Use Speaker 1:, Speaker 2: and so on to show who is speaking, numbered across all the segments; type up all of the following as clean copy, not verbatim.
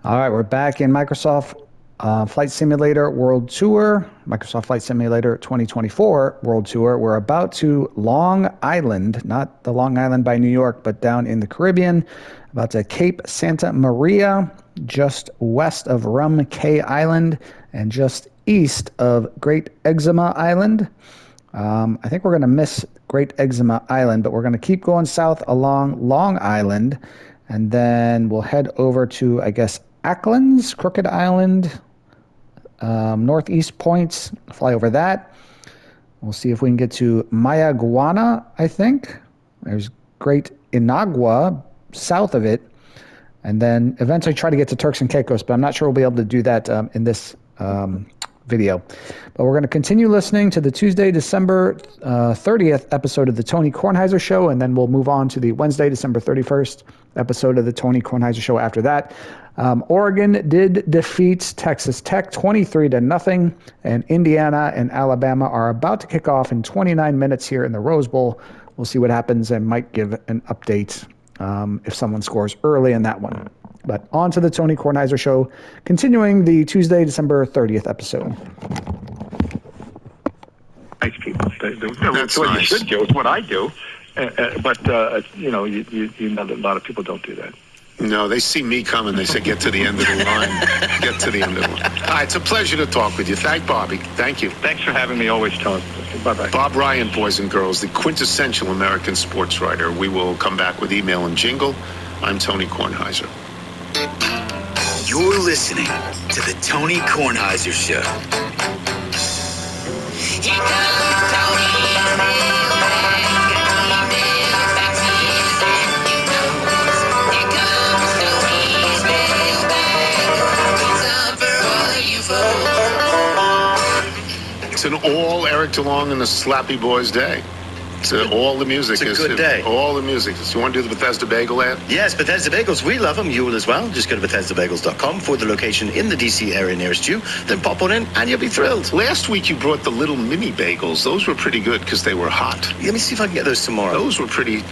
Speaker 1: All right, we're back in Microsoft Flight Simulator World Tour, Microsoft Flight Simulator 2024 World Tour. We're about to Long Island, not the Long Island by New York, but down in the Caribbean, about to Cape Santa Maria, just west of Rum Cay Island, and just east of Great Eczema Island. I think we're going to miss Great Eczema Island, but we're going to keep going south along Long Island, and then we'll head over to, I guess, Acklands, Crooked Island, Northeast Points, fly over that. We'll see if we can get to Mayaguana, I think. There's Great Inagua south of it, and then eventually try to get to Turks and Caicos, but I'm not sure we'll be able to do that in this video. But we're going to continue listening to the Tuesday, December 30th episode of the Tony Kornheiser Show, and then we'll move on to the Wednesday, December 31st episode of the Tony Kornheiser Show after that. Oregon did defeat Texas Tech 23-0, and Indiana and Alabama are about to kick off in 29 minutes here in the Rose Bowl. We'll see what happens and might give an update if someone scores early in that one. But on to the Tony Kornheiser Show, continuing the Tuesday, December 30th episode.
Speaker 2: Nice people.
Speaker 3: That's
Speaker 2: what
Speaker 3: nice.
Speaker 2: You should do. It's what I do. But you know that a lot of people don't do that.
Speaker 3: No, they see me coming. They say, get to the end of the line. Get to the end of the line. All right, it's a pleasure to talk with you. Thank Bobby. Thank you.
Speaker 2: Thanks for having me. Always, Tony. Bye-bye.
Speaker 3: Bob Ryan, boys and girls, the quintessential American sports writer. We will come back with email and jingle. I'm Tony Kornheiser.
Speaker 4: You're listening to the Tony Kornheiser Show. Here comes Tony.
Speaker 3: It's an all Eric DeLong and the Slappy Boys day. It's all the music.
Speaker 4: It's a good day.
Speaker 3: All the music. So you want to do the Bethesda Bagel ad?
Speaker 4: Yes, Bethesda Bagels. We love them. You will as well. Just go to BethesdaBagels.com for the location in the D.C. area nearest you. Then pop on in and you'll be thrilled.
Speaker 3: Last week you brought the little mini bagels. Those were pretty good because they were hot.
Speaker 4: Let me see if I can get those tomorrow.
Speaker 3: Those were pretty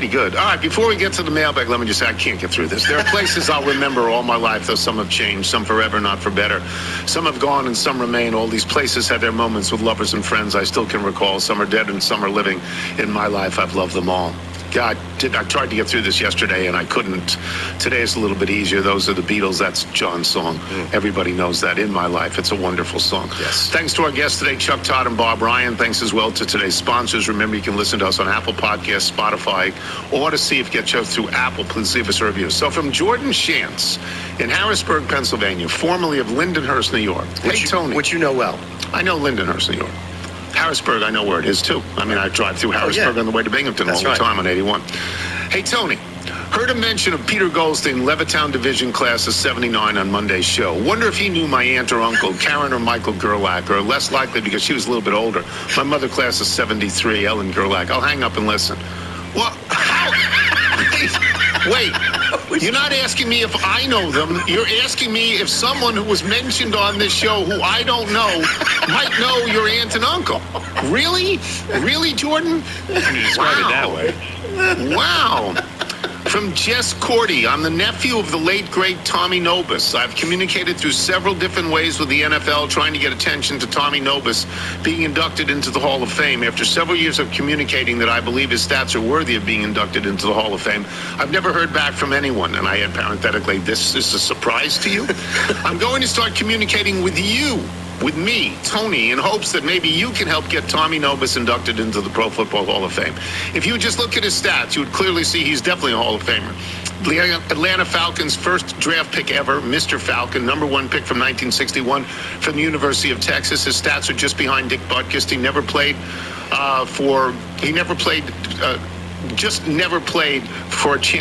Speaker 3: good. All right, before we get to the mailbag, let me just say I can't get through this. There are places I'll remember all my life, though some have changed, some forever, not for better. Some have gone and some remain. All these places had their moments with lovers and friends I still can recall. Some are dead and some are living. In my life, I've loved them all. God, I tried to get through this yesterday and I couldn't. Today is a little bit easier. Those are the Beatles. That's John's song. Everybody knows that. In My Life, it's a wonderful song.
Speaker 4: Yes.
Speaker 3: Thanks to our guests today, Chuck Todd and Bob Ryan. Thanks as well to today's sponsors. Remember, you can listen to us on Apple Podcasts, Spotify, or to see if you get shows through Apple. Please leave us a review. So from Jordan Shantz in Harrisburg, Pennsylvania, formerly of Lindenhurst, New York. Tony.
Speaker 4: Which you know well.
Speaker 3: I know Lindenhurst, New York. Harrisburg, I know where it is, too. I mean, I drive through Harrisburg on the way to Binghamton all the time on 81. Hey, Tony, heard a mention of Peter Goldstein, Levittown Division Class of 79 on Monday's show. Wonder if he knew my aunt or uncle, Karen or Michael Gerlach, or less likely because she was a little bit older. My mother, Class of 73, Ellen Gerlach. I'll hang up and listen. Well, Wait, you're not asking me if I know them. You're asking me if someone who was mentioned on this show who I don't know might know your aunt and uncle. Really? Really, Jordan?
Speaker 2: You describe it that way.
Speaker 3: Wow. From Jess Cordy, I'm the nephew of the late, great Tommy Nobis. I've communicated through several different ways with the NFL trying to get attention to Tommy Nobis being inducted into the Hall of Fame. After several years of communicating that I believe his stats are worthy of being inducted into the Hall of Fame, I've never heard back from anyone. And I add parenthetically, this is a surprise to you? I'm going to start communicating with you. With me, Tony, in hopes that maybe you can help get Tommy Nobis inducted into the Pro Football Hall of Fame. If you just look at his stats, you would clearly see he's definitely a Hall of Famer. Atlanta Falcons' first draft pick ever, Mr. Falcon, number one pick from 1961 from the University of Texas. His stats are just behind Dick Butkus. He never played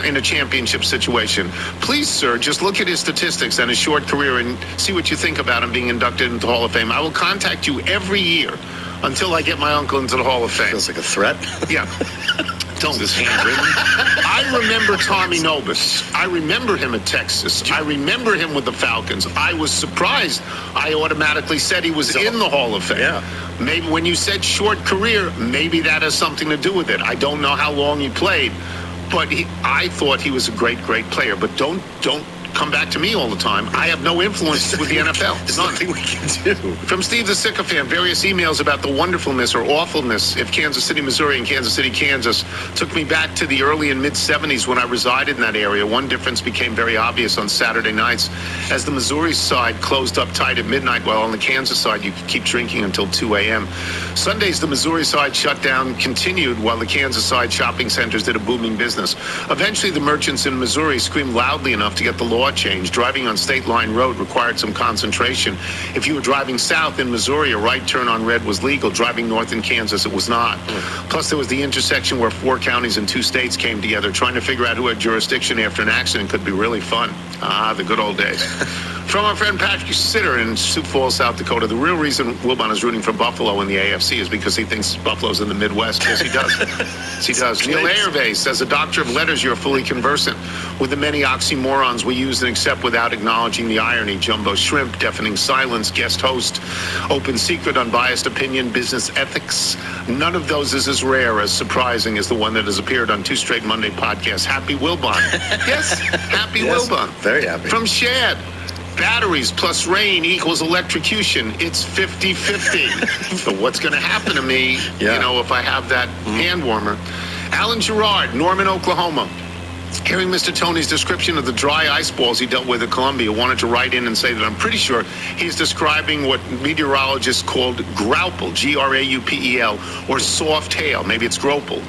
Speaker 3: in a championship situation. Please, sir, just look at his statistics and his short career and see what you think about him being inducted into the Hall of Fame. I will contact you every year until I get my uncle into the Hall of Fame.
Speaker 4: Feels like a threat.
Speaker 3: Yeah. Don't. Is this handwritten? I remember Tommy Nobis. I remember him at Texas. I remember him with the Falcons. I was surprised. I automatically said he was in the Hall of Fame.
Speaker 4: Yeah.
Speaker 3: Maybe when you said short career, maybe that has something to do with it. I don't know how long he played, but I thought he was a great, great player. But don't come back to me all the time. I have no influence with the NFL.
Speaker 4: There's
Speaker 3: None.
Speaker 4: nothing we can do.
Speaker 3: From Steve the Sycophant, various emails about the wonderfulness or awfulness of Kansas City, Missouri and Kansas City, Kansas took me back to the early and mid-'70s when I resided in that area. One difference became very obvious on Saturday nights as the Missouri side closed up tight at midnight, while on the Kansas side you could keep drinking until 2 a.m. Sundays, the Missouri side shutdown continued while the Kansas side shopping centers did a booming business. Eventually, the merchants in Missouri screamed loudly enough to get the law changed. Driving on State Line Road required some concentration. If you were driving south in Missouri, a right turn on red was legal. Driving north in Kansas, it was not. Plus, there was the intersection where 4 counties and 2 states came together. Trying to figure out who had jurisdiction after an accident could be really fun. Ah, the good old days. From our friend Patrick Sitter in Sioux Falls, South Dakota, the real reason Wilbon is rooting for Buffalo in the AFC is because he thinks Buffalo's in the Midwest. Yes, he does. Yes, he does. Neil Ayervay says, a doctor of letters, you're fully conversant with the many oxymorons we use and accept without acknowledging the irony. Jumbo shrimp, deafening silence, guest host, open secret, unbiased opinion, business ethics. None of those is as rare, as surprising as the one that has appeared on 2 straight Monday podcasts. Happy Wilbon. Yes, happy
Speaker 4: Yes,
Speaker 3: Wilbon.
Speaker 4: very happy.
Speaker 3: From Shad. Batteries plus rain equals electrocution. It's 50-50. So what's going to happen to me, if I have that hand warmer? Alan Gerard, Norman, Oklahoma. Hearing Mr. Tony's description of the dry ice balls he dealt with at Columbia, wanted to write in and say that I'm pretty sure he's describing what meteorologists called graupel, G-R-A-U-P-E-L, or soft hail. Maybe it's graupel.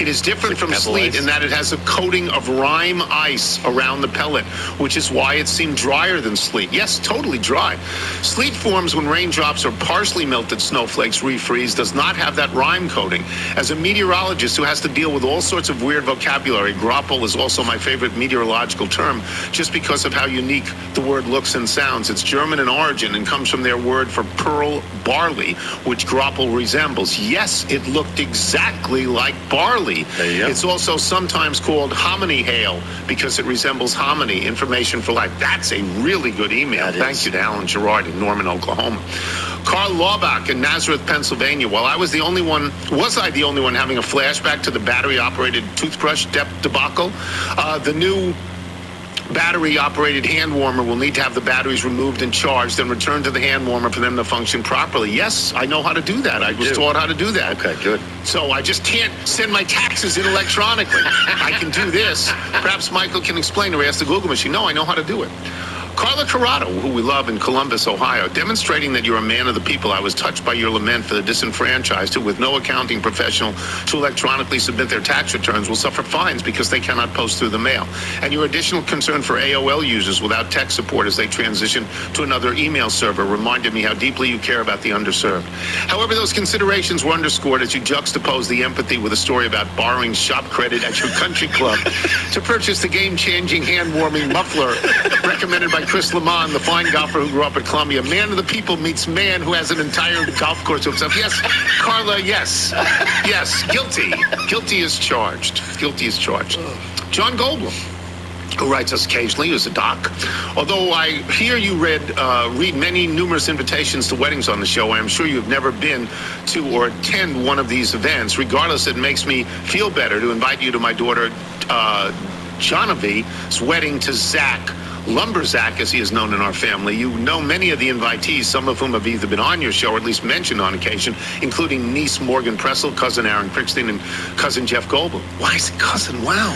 Speaker 3: It is different from sleet in that it has a coating of rime ice around the pellet, which is why it seemed drier than sleet. Yes, totally dry. Sleet forms when raindrops or partially melted snowflakes refreeze, does not have that rime coating. As a meteorologist who has to deal with all sorts of weird vocabulary, graupel is also my favorite meteorological term just because of how unique the word looks and sounds. It's German in origin and comes from their word for pearl barley, which graupel resembles. Yes, it looked exactly like barley.
Speaker 4: There you go.
Speaker 3: It's also sometimes called hominy hail because it resembles hominy. Information for life. That's a really good email. Thank you to Alan Gerard in Norman, Oklahoma. Carl Laubach in Nazareth, Pennsylvania. Well, was I the only one having a flashback to the battery-operated toothbrush debacle? The new battery-operated hand warmer will need to have the batteries removed and charged and returned to the hand warmer for them to function properly. Yes, I know how to do that. I was taught how to do that.
Speaker 4: Okay, good.
Speaker 3: So I just can't send my taxes in electronically. I can do this. Perhaps Michael can explain or ask the Google machine. No, I know how to do it. Carla Corrado, who we love in Columbus, Ohio, demonstrating that you're a man of the people. I was touched by your lament for the disenfranchised who, with no accounting professional to electronically submit their tax returns, will suffer fines because they cannot post through the mail. And your additional concern for AOL users without tech support as they transition to another email server reminded me how deeply you care about the underserved. However, those considerations were underscored as you juxtaposed the empathy with a story about borrowing shop credit at your country club to purchase the game-changing hand-warming muffler recommended by Chris Lamont, the fine golfer who grew up at Columbia. Man of the people meets man who has an entire golf course to himself. Yes, Carla, yes. Yes, guilty. Guilty is charged. Guilty is charged. John Goldblum, who writes us occasionally, is a doc. Although I hear you read many numerous invitations to weddings on the show, I am sure you've never been to or attend one of these events. Regardless, it makes me feel better to invite you to my daughter, Jonavie's wedding to Zach. Lumberzack, as he is known in our family. You know many of the invitees, some of whom have either been on your show or at least mentioned on occasion, including niece Morgan Pressel, cousin Aaron Crickstein, and cousin Jeff Goldblum. Why is it cousin? Wow.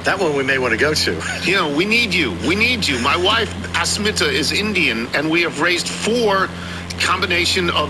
Speaker 4: That one we may want to go to.
Speaker 3: We need you. My wife, Asmita, is Indian, and we have raised 4 combination of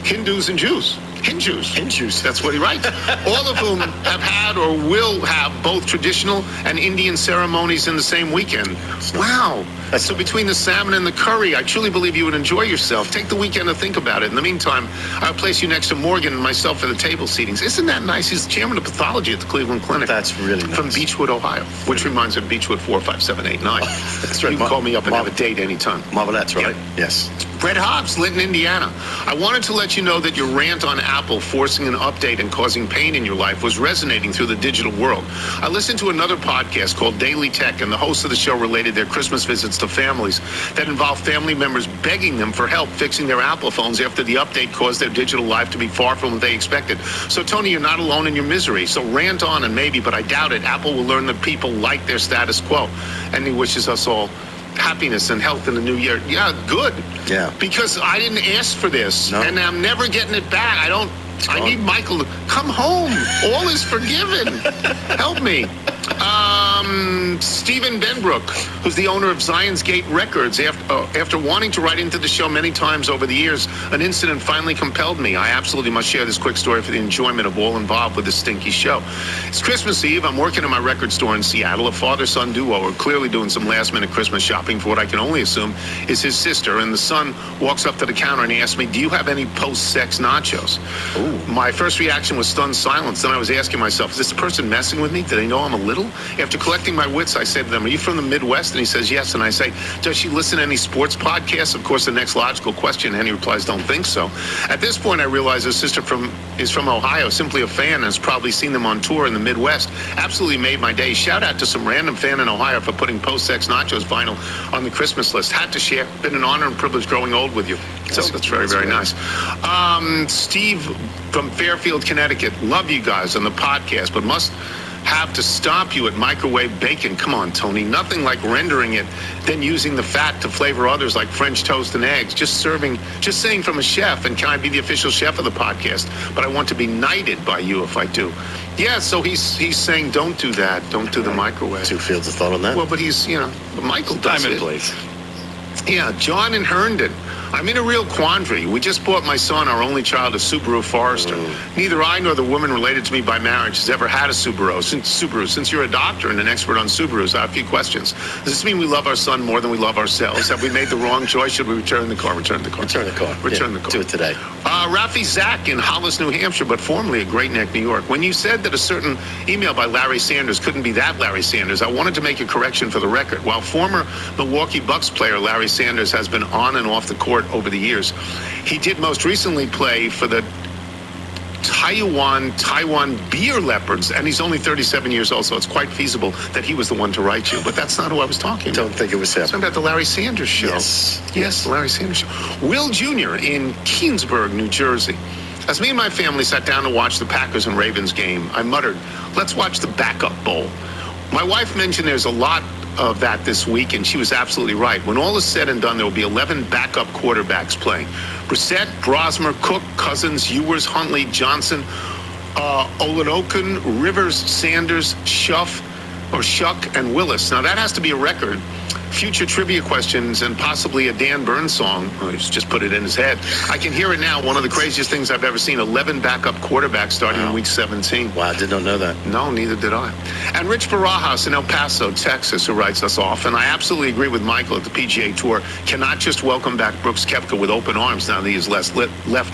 Speaker 3: Hindus and Jews. Hindus, that's what he writes. All of whom have had or will have both traditional and Indian ceremonies in the same weekend. Wow. So between the salmon and the curry, I truly believe you would enjoy yourself. Take the weekend to think about it. In the meantime, I'll place you next to Morgan and myself for the table seatings. Isn't that nice? He's chairman of pathology at the Cleveland Clinic.
Speaker 4: That's really nice.
Speaker 3: From Beechwood, Ohio, which reminds me of Beechwood 45789.
Speaker 4: That's right.
Speaker 3: You can call me up and have a date anytime.
Speaker 4: Marvelettes, right? Yes.
Speaker 3: Brett Hobbs, Linton, Indiana. I wanted to let you know that your rant on Apple forcing an update and causing pain in your life was resonating through the digital world. I listened to another podcast called Daily Tech, and the host of the show related their Christmas visits to families that involved family members begging them for help fixing their Apple phones after the update caused their digital life to be far from what they expected. So, Tony, you're not alone in your misery. So rant on, and maybe, but I doubt it, Apple will learn that people like their status quo. And he wishes us all happiness and health in the new year. Yeah, good.
Speaker 4: Yeah.
Speaker 3: Because I didn't ask for this,
Speaker 4: No.
Speaker 3: and I'm never getting it back. I need Michael to come home. All is forgiven. Help me. Stephen Benbrook, who's the owner of Zion's Gate Records, after wanting to write into the show many times over the years, an incident finally compelled me. I absolutely must share this quick story for the enjoyment of all involved with this stinky show. It's Christmas Eve. I'm working in my record store in Seattle. A father-son duo are clearly doing some last-minute Christmas shopping for what I can only assume is his sister. And the son walks up to the counter and he asks me, "Do you have any post-sex nachos?" Ooh. My first reaction was stunned silence. Then I was asking myself, is this person messing with me? Do they know I'm a little? After collecting my wits, I said to them, "Are you from the Midwest?" And he says, "Yes." And I say, "Does she listen to any sports podcasts?" Of course, the next logical question, and he replies, "Don't think so." At this point, I realize his sister is from Ohio, simply a fan, and has probably seen them on tour in the Midwest. Absolutely made my day. Shout out to some random fan in Ohio for putting post-sex nachos vinyl on the Christmas list. Had to share. Been an honor and privilege growing old with you. So that's very, very nice. Steve from Fairfield, Connecticut. Love you guys on the podcast, but must have to stop you at microwave bacon. Come on, Tony. Nothing like rendering it, then using the fat to flavor others like French toast and eggs. Just saying from a chef, and can I be the official chef of the podcast? But I want to be knighted by you if I do. Yeah, so he's saying don't do that. Don't do the microwave.
Speaker 4: Two fields of thought on that.
Speaker 3: Well, but he's, Michael does
Speaker 2: Time and
Speaker 3: it.
Speaker 2: place.
Speaker 3: Yeah, John in Herndon. I'm in a real quandary. We just bought my son, our only child, a Subaru Forester. Neither I nor the woman related to me by marriage has ever had a Subaru. Since you're a doctor and an expert on Subarus, I have a few questions. Does this mean we love our son more than we love ourselves? Have we made the wrong choice? Should we return the car? Return the car.
Speaker 4: Return the car.
Speaker 3: Return the car.
Speaker 4: Do it today.
Speaker 3: Rafi Zach in Hollis, New Hampshire, but formerly of Great Neck, New York. When you said that a certain email by Larry Sanders couldn't be that Larry Sanders, I wanted to make a correction for the record. While former Milwaukee Bucks player Larry Sanders has been on and off the court over the years, he did most recently play for the Taiwan Beer Leopards, and he's only 37 years old, so it's quite feasible that he was the one to write you. But that's not who I was talking about.
Speaker 4: Don't think it was him.
Speaker 3: I'm talking about the Larry Sanders show. Yes, the Larry Sanders show. Will Jr. in Keensburg, New Jersey. As me and my family sat down to watch the Packers and Ravens game, I muttered, "Let's watch the backup bowl." My wife mentioned there's a lot of that this week, and she was absolutely right. When all is said and done, there will be 11 backup quarterbacks playing. Brissett, Brosmer, Cook, Cousins, Ewers, Huntley, Johnson, Oladokun, Rivers, Sanders, Schuck, and Willis. Now, that has to be a record. Future trivia questions and possibly a Dan Burns song. Oh, he's just put it in his head. I can hear it now. One of the craziest things I've ever seen. 11 backup quarterbacks starting in week 17.
Speaker 4: Wow, I did not know that.
Speaker 3: No, neither did I. And Rich Barajas in El Paso, Texas, who writes us off. And I absolutely agree with Michael at the PGA Tour. Cannot just welcome back Brooks Koepka with open arms now that he is left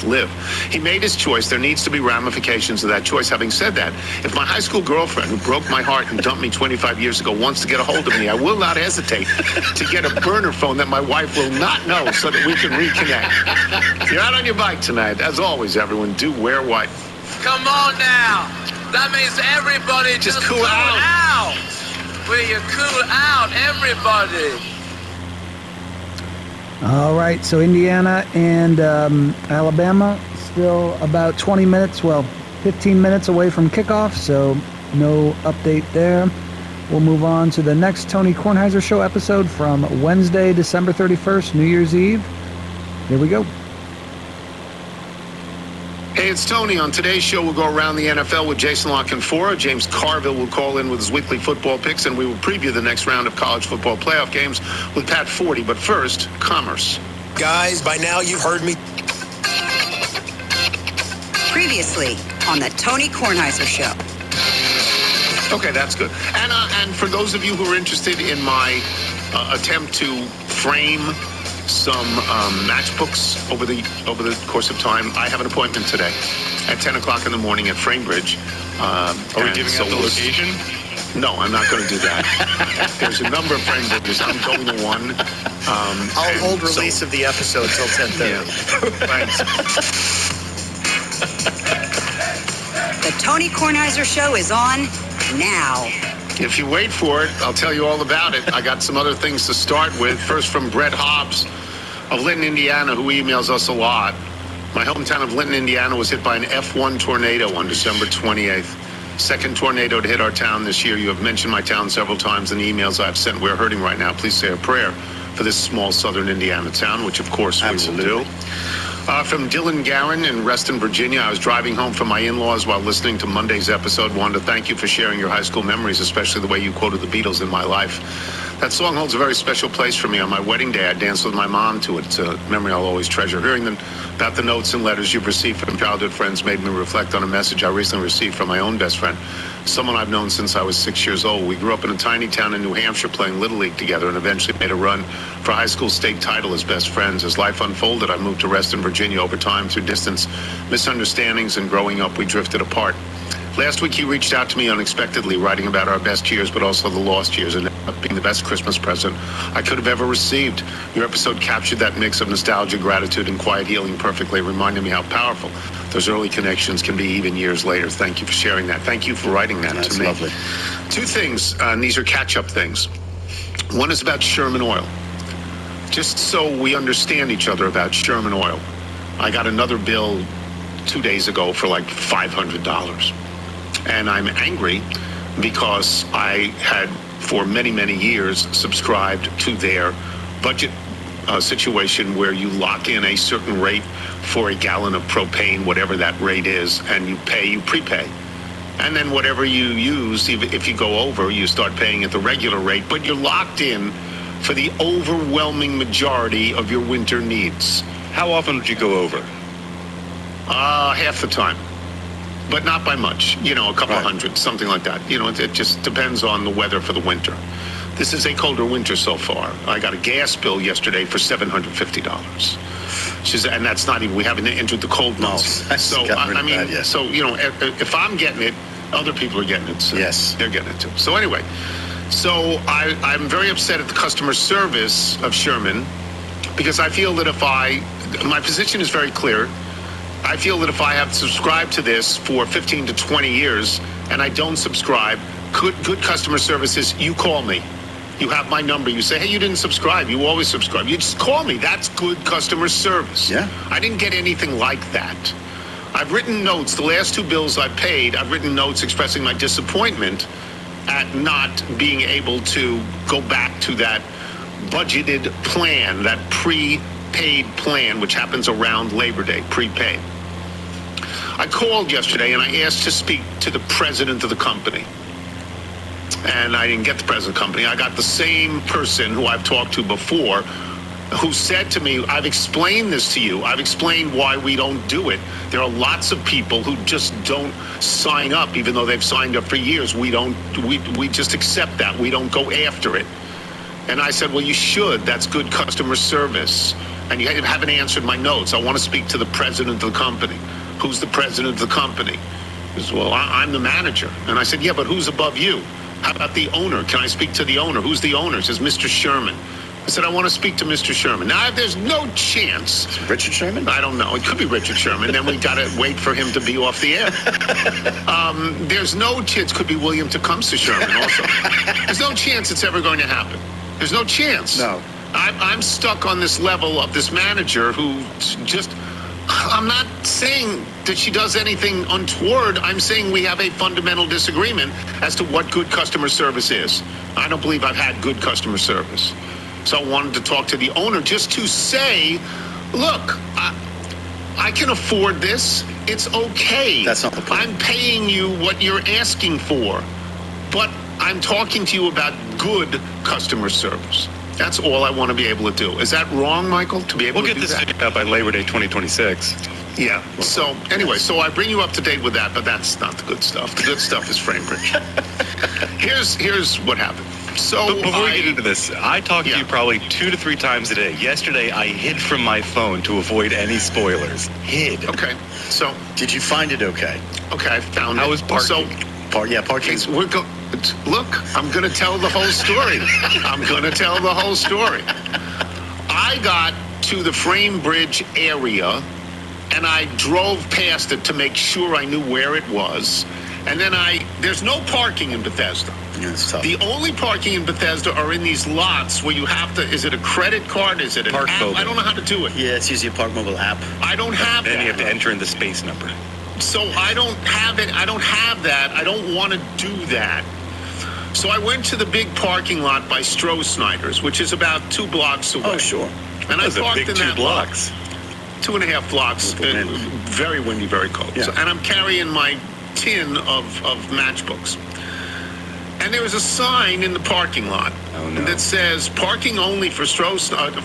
Speaker 3: live. He made his choice. There needs to be ramifications of that choice. Having said that, if my high school girlfriend who broke my heart and dumped me 25 years ago wants to get a hold of me, I will not hesitate to get a burner phone that my wife will not know so that we can reconnect. If you're out on your bike tonight, as always, everyone, do wear white.
Speaker 5: Come on now. That means everybody just cool out. Will you cool out, everybody?
Speaker 1: All right, so Indiana and Alabama still about 20 minutes, 15 minutes away from kickoff, so no update there. We'll move on to the next Tony Kornheiser Show episode from Wednesday, December 31st, New Year's Eve. Here we go.
Speaker 3: Hey, it's Tony. On today's show, we'll go around the NFL with Jason La Canfora. James Carville will call in with his weekly football picks, and we will preview the next round of college football playoff games with Pat Forty. But first, commerce.
Speaker 6: Guys, by now you've heard me.
Speaker 7: Previously on the Tony Kornheiser Show.
Speaker 3: Okay, that's good. And for those of you who are interested in my attempt to frame some matchbooks over the course of time, I have an appointment today at 10 o'clock in the morning at Framebridge.
Speaker 2: Are we giving out the location?
Speaker 3: No, I'm not going to do that. There's a number of friends that just, I'm going to one.
Speaker 4: I'll hold release of the episode till 10:30.
Speaker 3: Yeah. Thanks.
Speaker 7: The Tony Kornheiser Show is on now.
Speaker 3: If you wait for it, I'll tell you all about it. I got some other things to start with. First, from Brett Hobbs of Linton, Indiana, who emails us a lot. My hometown of Linton, Indiana was hit by an F1 tornado on December 28th. Second tornado to hit our town this year. You have mentioned my town several times in the emails I've sent. We're hurting right now. Please say a prayer for this small southern Indiana town, which of course we will do. From Dylan Garin in Reston, Virginia. I was driving home from my in-laws while listening to Monday's episode. Wanted to thank you for sharing your high school memories, especially the way you quoted the Beatles in my life. That song holds a very special place for me. On my wedding day, I danced with my mom to it. It's a memory I'll always treasure. Hearing them about the notes and letters you've received from childhood friends made me reflect on a message I recently received from my own best friend, someone I've known since I was 6 years old. We grew up in a tiny town in New Hampshire playing Little League together and eventually made a run for high school state title as best friends. As life unfolded, I moved to Reston, Virginia over time through distance, misunderstandings, and growing up, we drifted apart. Last week, he reached out to me unexpectedly, writing about our best years, but also the lost years, and being the best Christmas present I could have ever received. Your episode captured that mix of nostalgia, gratitude, and quiet healing perfectly, reminding me how powerful those early connections can be even years later. Thank you for sharing that. Thank you for writing that to me.
Speaker 4: Lovely.
Speaker 3: Two things, and these are catch-up things. One is about Sherman Oil. Just so we understand each other about Sherman Oil, I got another bill 2 days ago for like $500. And I'm angry because I had, for many, many years, subscribed to their budget situation where you lock in a certain rate for a gallon of propane, whatever that rate is, and you prepay. And then whatever you use, if you go over, you start paying at the regular rate, but you're locked in for the overwhelming majority of your winter needs.
Speaker 8: How often would you go over?
Speaker 3: Half the time. But not by much, a couple of hundred, something like that. It just depends on the weather for the winter. This is a colder winter so far. I got a gas bill yesterday for $750. And that's not even, we haven't entered the cold months. So, if I'm getting it, other people are getting it. So
Speaker 4: yes.
Speaker 3: They're getting it too. So anyway, I'm very upset at the customer service of Sherman because I feel that my position is very clear. I feel that if I have subscribed to this for 15 to 20 years and I don't subscribe, good customer service is you call me. You have my number. You say, hey, you didn't subscribe. You always subscribe. You just call me. That's good customer service.
Speaker 4: Yeah.
Speaker 3: I didn't get anything like that. I've written notes. The last two bills I paid, I've written notes expressing my disappointment at not being able to go back to that budgeted plan, that prepaid plan, which happens around Labor Day, prepaid. I called yesterday and I asked to speak to the president of the company. And I didn't get the president of the company. I got the same person who I've talked to before who said to me, I've explained this to you. I've explained why we don't do it. There are lots of people who just don't sign up, even though they've signed up for years. We just accept that. We don't go after it. And I said, well, you should. That's good customer service. And you haven't answered my notes. I want to speak to the president of the company. Who's the president of the company? He says, well, I'm the manager. And I said, yeah, but who's above you? How about the owner? Can I speak to the owner? Who's the owner? He says, Mr. Sherman. I said, I want to speak to Mr. Sherman. Now, there's no chance.
Speaker 4: Richard Sherman?
Speaker 3: I don't know. It could be Richard Sherman. Then we got to wait for him to be off the air. There's no chance. Could be William Tecumseh Sherman also. There's no chance it's ever going to happen. There's no chance.
Speaker 4: No.
Speaker 3: I'm stuck on this level of this manager who just... I'm not saying that she does anything untoward. I'm saying we have a fundamental disagreement as to what good customer service is. I don't believe I've had good customer service. So I wanted to talk to the owner just to say, look, I can afford this. It's okay.
Speaker 4: That's not the point.
Speaker 3: I'm paying you what you're asking for. But I'm talking to you about good customer service. That's all I want to be able to do. Is that wrong, Michael, to be able to do that?
Speaker 8: We'll get this figured out by Labor Day 2026.
Speaker 3: Yeah. So anyway, I bring you up to date with that, but that's not the good stuff. The good stuff is Framebridge. Here's what happened. So
Speaker 8: before we get into this, I talk to you probably 2 to 3 times a day. Yesterday, I hid from my phone to avoid any spoilers. Hid.
Speaker 3: Okay. So
Speaker 4: did you find it okay?
Speaker 3: Okay, I found it.
Speaker 8: I was parking.
Speaker 3: So
Speaker 4: parking.
Speaker 3: okay, so Look, I'm going to tell the whole story. I got to the Frame Bridge area, and I drove past it to make sure I knew where it was. And then there's no parking in Bethesda.
Speaker 4: Yeah, it's tough.
Speaker 3: The only parking in Bethesda are in these lots where you have to, is it a credit card? Is it an
Speaker 8: Park
Speaker 3: app?
Speaker 8: Mobile.
Speaker 3: I don't know how to do it.
Speaker 4: Yeah, it's usually a Park Mobile app.
Speaker 3: I don't have
Speaker 8: Then
Speaker 3: that.
Speaker 8: you have to enter in the space number.
Speaker 3: So I don't have it. I don't have that. I don't want to do that. So I went to the big parking lot by Stroh-Snyder's, which is about 2 blocks away.
Speaker 4: Oh, sure.
Speaker 3: And I
Speaker 8: That's a
Speaker 3: parked
Speaker 8: big
Speaker 3: in
Speaker 8: 2
Speaker 3: that
Speaker 8: blocks.
Speaker 3: lot. 2.5 blocks. Very windy, very cold.
Speaker 4: Yeah.
Speaker 3: So, and I'm carrying my tin of matchbooks. And there was a sign in the parking lot that says parking only for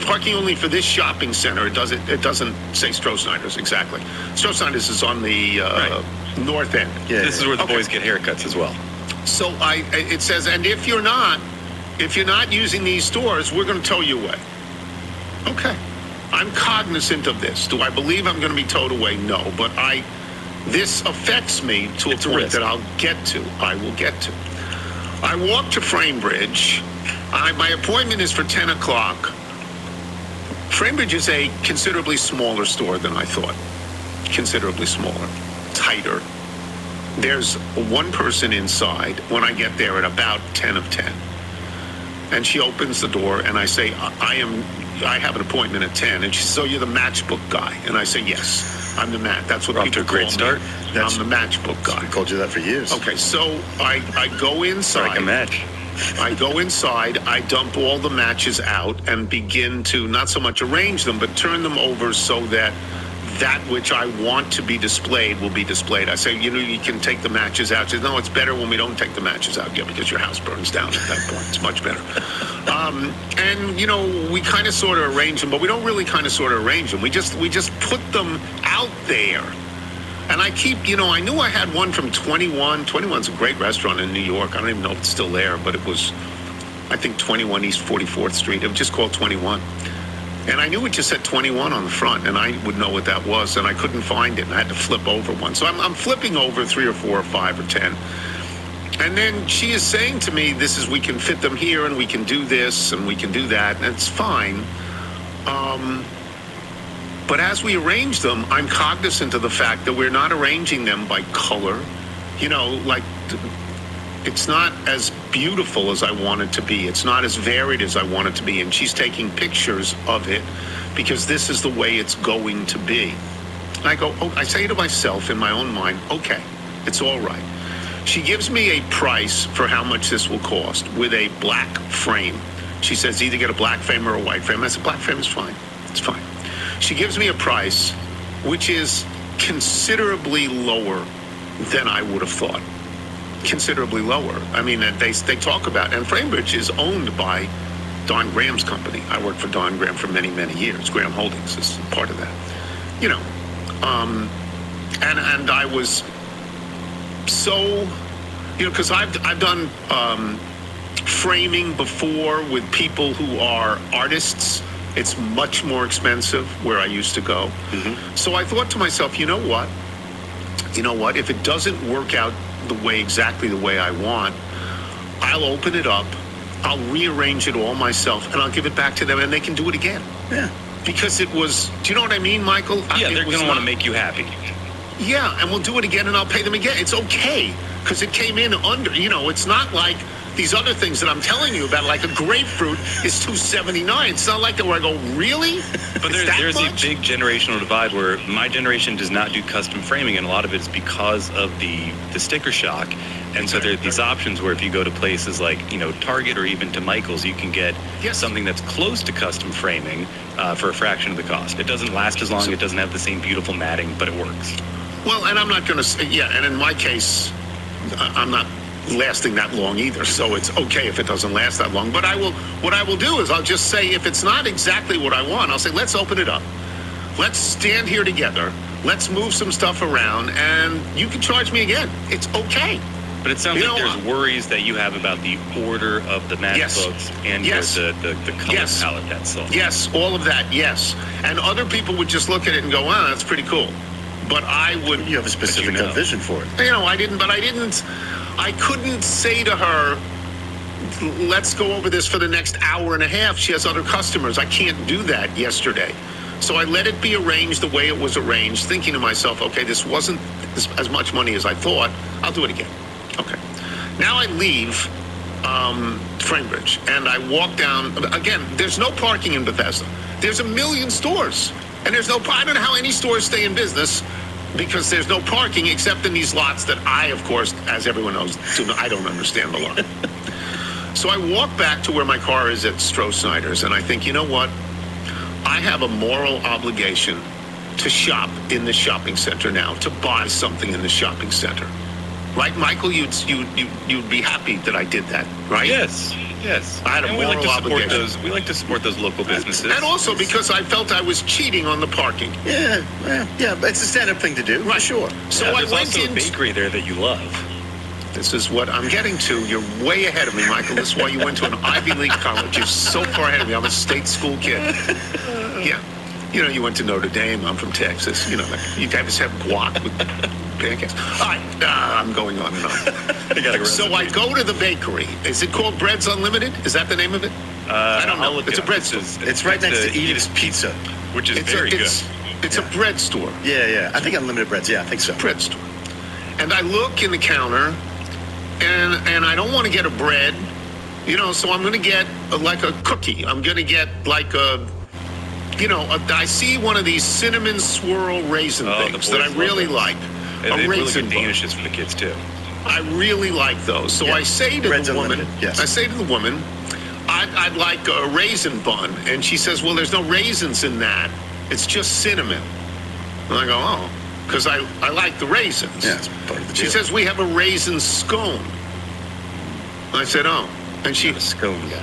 Speaker 3: parking only for this shopping center. It doesn't say Stroh-Snyder's exactly. Stroh-Snyder's is on the north end.
Speaker 4: Yeah,
Speaker 8: This is where the boys get haircuts as well.
Speaker 3: So it says, and if you're not using these stores, we're going to tow you away. Okay. I'm cognizant of this. Do I believe I'm going to be towed away? No, but this affects me to a point that I'll get to. I will get to. I walk to Frame Bridge. My appointment is for 10 o'clock. Frame Bridge is a considerably smaller store than I thought. Considerably smaller, tighter. There's one person inside when I get there at about 10 of 10. And she opens the door and I say, I have an appointment at 10. And she says, so you're the matchbook guy? And I say, yes, I'm the match. That's what
Speaker 8: We're off
Speaker 3: people
Speaker 8: to a great
Speaker 3: call me.
Speaker 8: start.
Speaker 3: I'm the matchbook guy.
Speaker 4: We called you that for years.
Speaker 3: Okay, so I go inside.
Speaker 8: Strike a match.
Speaker 3: I go inside, I dump all the matches out and begin to not so much arrange them, but turn them over so that which I want to be displayed will be displayed. I say, you can take the matches out. She says, no, it's better when we don't take the matches out. Yeah, because your house burns down at that point. It's much better. And, we kind of sort of arrange them, but we don't really kind of sort of arrange them. We just put them out there. And I keep, I knew I had one from 21. 21's a great restaurant in New York. I don't even know if it's still there, but it was, I think, 21 East 44th Street. It was just called 21. And I knew it just said 21 on the front, and I would know what that was, and I couldn't find it, and I had to flip over one. So I'm flipping over 3 or 4 or 5 or 10. And then she is saying to me, we can fit them here, and we can do this, and we can do that, and it's fine. But as we arrange them, I'm cognizant of the fact that we're not arranging them by color. It's not as beautiful as I want it to be. It's not as varied as I want it to be. And she's taking pictures of it because this is the way it's going to be. And I say to myself in my own mind, okay, it's all right. She gives me a price for how much this will cost with a black frame. She says either get a black frame or a white frame. I said, black frame is fine. It's fine. She gives me a price which is considerably lower than I would have thought. Considerably lower. I mean, they talk about, and Framebridge is owned by Don Graham's company. I worked for Don Graham for many, many years. Graham Holdings is part of that. And I was so, because I've done framing before with people who are artists. It's much more expensive where I used to go. Mm-hmm. So I thought to myself, you know what? If it doesn't work out exactly the way I want, I'll open it up, I'll rearrange it all myself, and I'll give it back to them, and they can do it again. Yeah. Because it was, do you know what I mean, Michael?
Speaker 8: Yeah, they're going to want to make you happy.
Speaker 3: Yeah, and we'll do it again, and I'll pay them again. It's okay, because it came in under, it's not like these other things that I'm telling you about, like a grapefruit is $2.79. It's not like that where I go, really?
Speaker 8: But there's a big generational divide where my generation does not do custom framing, and a lot of it is because of the sticker shock. And so there are these options where if you go to places like, Target or even to Michael's, you can get something that's close to custom framing for a fraction of the cost. It doesn't last as long, it doesn't have the same beautiful matting, but it works.
Speaker 3: Well, and I'm not going to say, and in my case, I'm not lasting that long either, so it's okay if it doesn't last that long. But what I will do is I'll just say, if it's not exactly what I want, I'll say, let's open it up. Let's stand here together. Let's move some stuff around, and you can charge me again. It's okay.
Speaker 8: But it sounds like there's worries that you have about the order of the matchbooks and the color palette that's sold. Yes,
Speaker 3: all of that, yes. And other people would just look at it and go, wow, that's pretty cool. But I would...
Speaker 4: You have a specific vision for it.
Speaker 3: I didn't... I couldn't say to her, let's go over this for the next hour and a half. She has other customers. I can't do that yesterday. So I let it be arranged the way it was arranged, thinking to myself, okay, this wasn't as much money as I thought. I'll do it again. Okay. Now I leave Framebridge, and I walk down. Again, there's no parking in Bethesda. There's a million stores, and there's no, I don't know how any stores stay in business because there's no parking except in these lots that I, of course, as everyone knows, I don't understand the lot. So I walk back to where my car is at Stroh-Snyder's, and I think, you know what? I have a moral obligation to shop in the shopping center now, to buy something in the shopping center. Right, Michael? You'd be happy that I did that, right?
Speaker 8: Yes. I had a
Speaker 3: moral obligation.
Speaker 8: We like to support those local businesses.
Speaker 3: And also because I felt I was cheating on the parking.
Speaker 4: Yeah, but it's a stand-up thing to do,
Speaker 3: right?
Speaker 4: Sure.
Speaker 3: So
Speaker 8: I
Speaker 3: went
Speaker 8: also
Speaker 3: into
Speaker 8: a bakery there that you love.
Speaker 3: This is what I'm getting to. You're way ahead of me, Michael. This is why you went to an Ivy League college. You're so far ahead of me. I'm a state school kid. Yeah. You know, you went to Notre Dame. I'm from Texas. You know, like, you guys have guac with pancakes. All right. I'm going on and on. So I go to the bakery. Is it called Breads Unlimited? Is that the name of it? I don't know. It's a bread store.
Speaker 4: It's right next to Edith's Pizza,
Speaker 8: which is very good.
Speaker 3: It's a bread store.
Speaker 4: Yeah. I think Unlimited Breads. Yeah, I think so.
Speaker 3: Bread store. And I look in the counter, and I don't want to get a bread, you know, so I'm going to get like a cookie. I'm going to get like I see one of these cinnamon swirl raisin things that I really like.
Speaker 8: And they really good danishes for the kids too.
Speaker 3: I really like those. So I say to the woman, I'd like a raisin bun. And she says, well, there's no raisins in that. It's just cinnamon. And I go, oh, because I like the raisins.
Speaker 4: Yeah, it's part of the deal.
Speaker 3: She says, we have a raisin scone. I said, oh. And she...
Speaker 8: I'm a scone guy.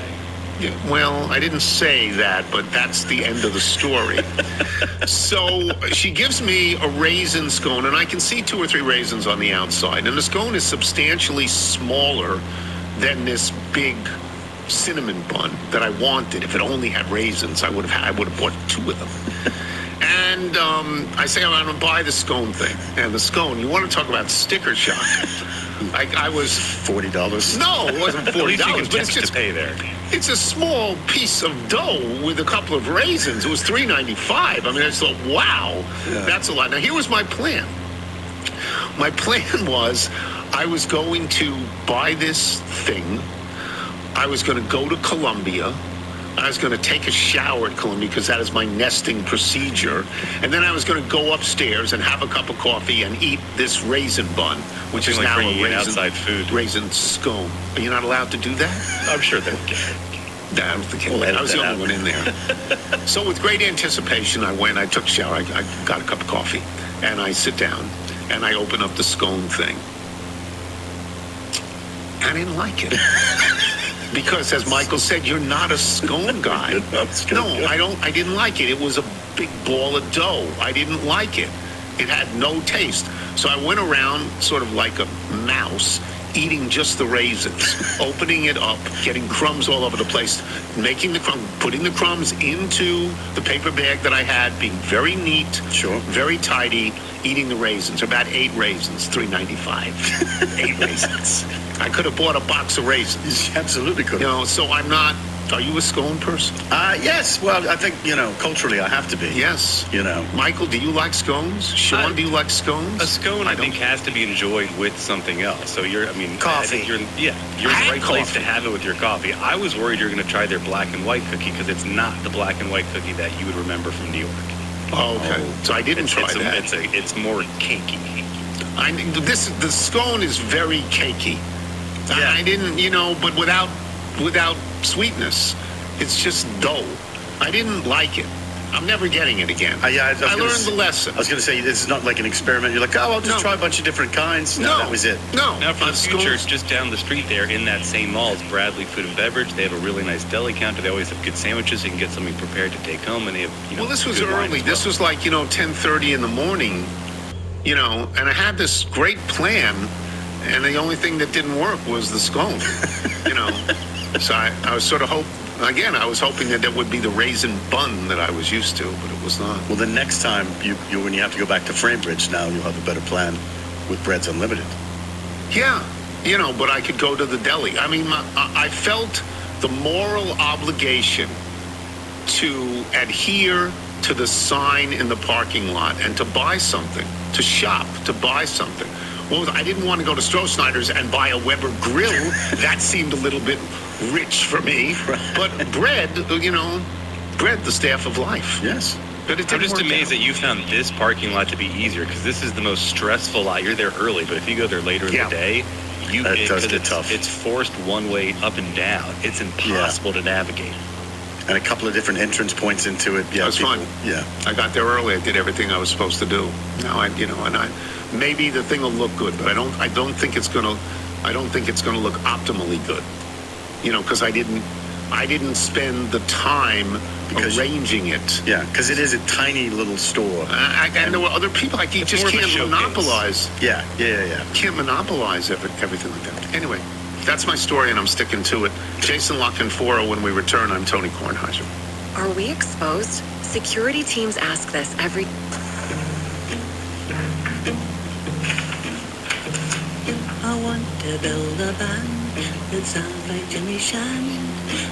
Speaker 3: Yeah, well, I didn't say that, but that's the end of the story. So she gives me a raisin scone, and I can see 2 or 3 raisins on the outside. And the scone is substantially smaller than this big cinnamon bun that I wanted. If it only had raisins, I would have bought 2 of them. And I say, I'm going to buy the scone thing. And the scone, you want to talk about sticker shock. I was...
Speaker 4: $40.
Speaker 3: No, it wasn't $40, but it's just...
Speaker 8: to pay there.
Speaker 3: It's a small piece of dough with a couple of raisins. It was $3.95. I mean, I just thought, wow, that's a lot. Now, here was my plan. My plan was I was going to buy this thing. I was going to go to Columbia. I was going to take a shower at Columbia because that is my nesting procedure. And then I was going to go upstairs and have a cup of coffee and eat this raisin bun, which is now a
Speaker 8: outside food.
Speaker 3: Raisin scone. Are you not allowed to do that?
Speaker 8: I'm sure they would get it.
Speaker 3: I was the only one in there. So with great anticipation, I went, I took a shower, I got a cup of coffee, and I sit down, and I open up the scone thing. I didn't like it. Because, as Michael said, you're not a scone guy. I didn't like it. It was a big ball of dough. I didn't like it. It had no taste. So I went around sort of like a mouse, eating just the raisins, opening it up, getting crumbs all over the place, making the crumb, putting the crumbs into the paper bag that I had, being very neat, very tidy, eating the raisins. About 8 raisins, $3.95. 8 raisins. I could have bought a box of raisins.
Speaker 4: Absolutely could have.
Speaker 3: You know, so I'm not. Are you a scone person?
Speaker 4: Yes. Well, I think, culturally I have to be.
Speaker 3: Yes. Michael, do you like scones? Sean, do you like scones?
Speaker 8: A scone, I think, has to be enjoyed with something else. So
Speaker 4: coffee.
Speaker 8: I think you're in the right place to have it with your coffee. I was worried you're going to try their black and white cookie because it's not the black and white cookie that you would remember from New York.
Speaker 3: Oh, okay. So I didn't try that.
Speaker 8: It's more cakey.
Speaker 3: The scone is very cakey. Yeah. I didn't, but without sweetness. It's just dough. I didn't like it. I'm never getting it again. I learned the lesson.
Speaker 4: I was going to say, this is not like an experiment. You're like, I'll just try a bunch of different kinds. No, that was it.
Speaker 3: No.
Speaker 8: Now, for the future, just down the street there, in that same mall, is Bradley Food and Beverage. They have a really nice deli counter. They always have good sandwiches. You can get something prepared to take home, and they have,
Speaker 3: Well, this was early. This was like, 10:30 in the morning, and I had this great plan, and the only thing that didn't work was the scone, So I was sort of I was hoping that would be the raisin bun that I was used to, but it was not.
Speaker 4: Well, the next time when you have to go back to Framebridge, now you'll have a better plan with Breads Unlimited.
Speaker 3: Yeah. but I could go to the deli. I mean, I felt the moral obligation to adhere to the sign in the parking lot and to buy something, to shop, to buy something. Well, I didn't want to go to Stroh-Snyder's and buy a Weber grill. That seemed a little bit rich for me. But bread, bread, the staff of life.
Speaker 4: Yes.
Speaker 3: But it
Speaker 8: I'm
Speaker 3: didn't
Speaker 8: just
Speaker 3: work
Speaker 8: amazed
Speaker 3: out.
Speaker 8: that you found this parking lot to be easier, because this is the most stressful lot. You're there early, but if you go there later in the day,
Speaker 4: That does get tough.
Speaker 8: It's forced one way up and down. It's impossible to navigate.
Speaker 4: And a couple of different entrance points into it. Yeah,
Speaker 3: That was fun.
Speaker 4: Yeah.
Speaker 3: I got there early. I did everything I was supposed to do. Now maybe the thing will look good, but I don't think it's gonna look optimally good. Because I didn't spend the time arranging it.
Speaker 4: Yeah, because it is a tiny little store.
Speaker 3: And there were other people. You just
Speaker 8: more of a
Speaker 3: can't
Speaker 8: showcase.
Speaker 4: Yeah.
Speaker 3: monopolize. Can't monopolize everything like that. Anyway, that's my story, and I'm sticking to it. Jason Lockenfora. When we return, I'm Tony Kornheiser.
Speaker 9: Are we exposed? Security teams ask this every...
Speaker 10: I want to build a band that sounds like Jimmy Shan.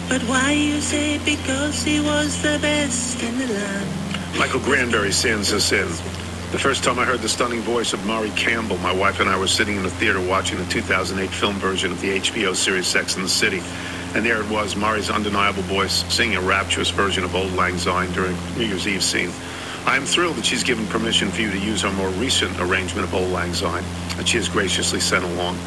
Speaker 10: But why you say because he was the best in the land?
Speaker 3: Michael Granberry sends us in. The first time I heard the stunning voice of Maury Campbell, my wife and I were sitting in the theater watching the 2008 film version of the HBO series Sex and the City. And there it was, Maury's undeniable voice, singing a rapturous version of Old Lang Syne during New Year's Eve scene. I am thrilled that she's given permission for you to use our more recent arrangement of Old Lang Syne that she has graciously sent along,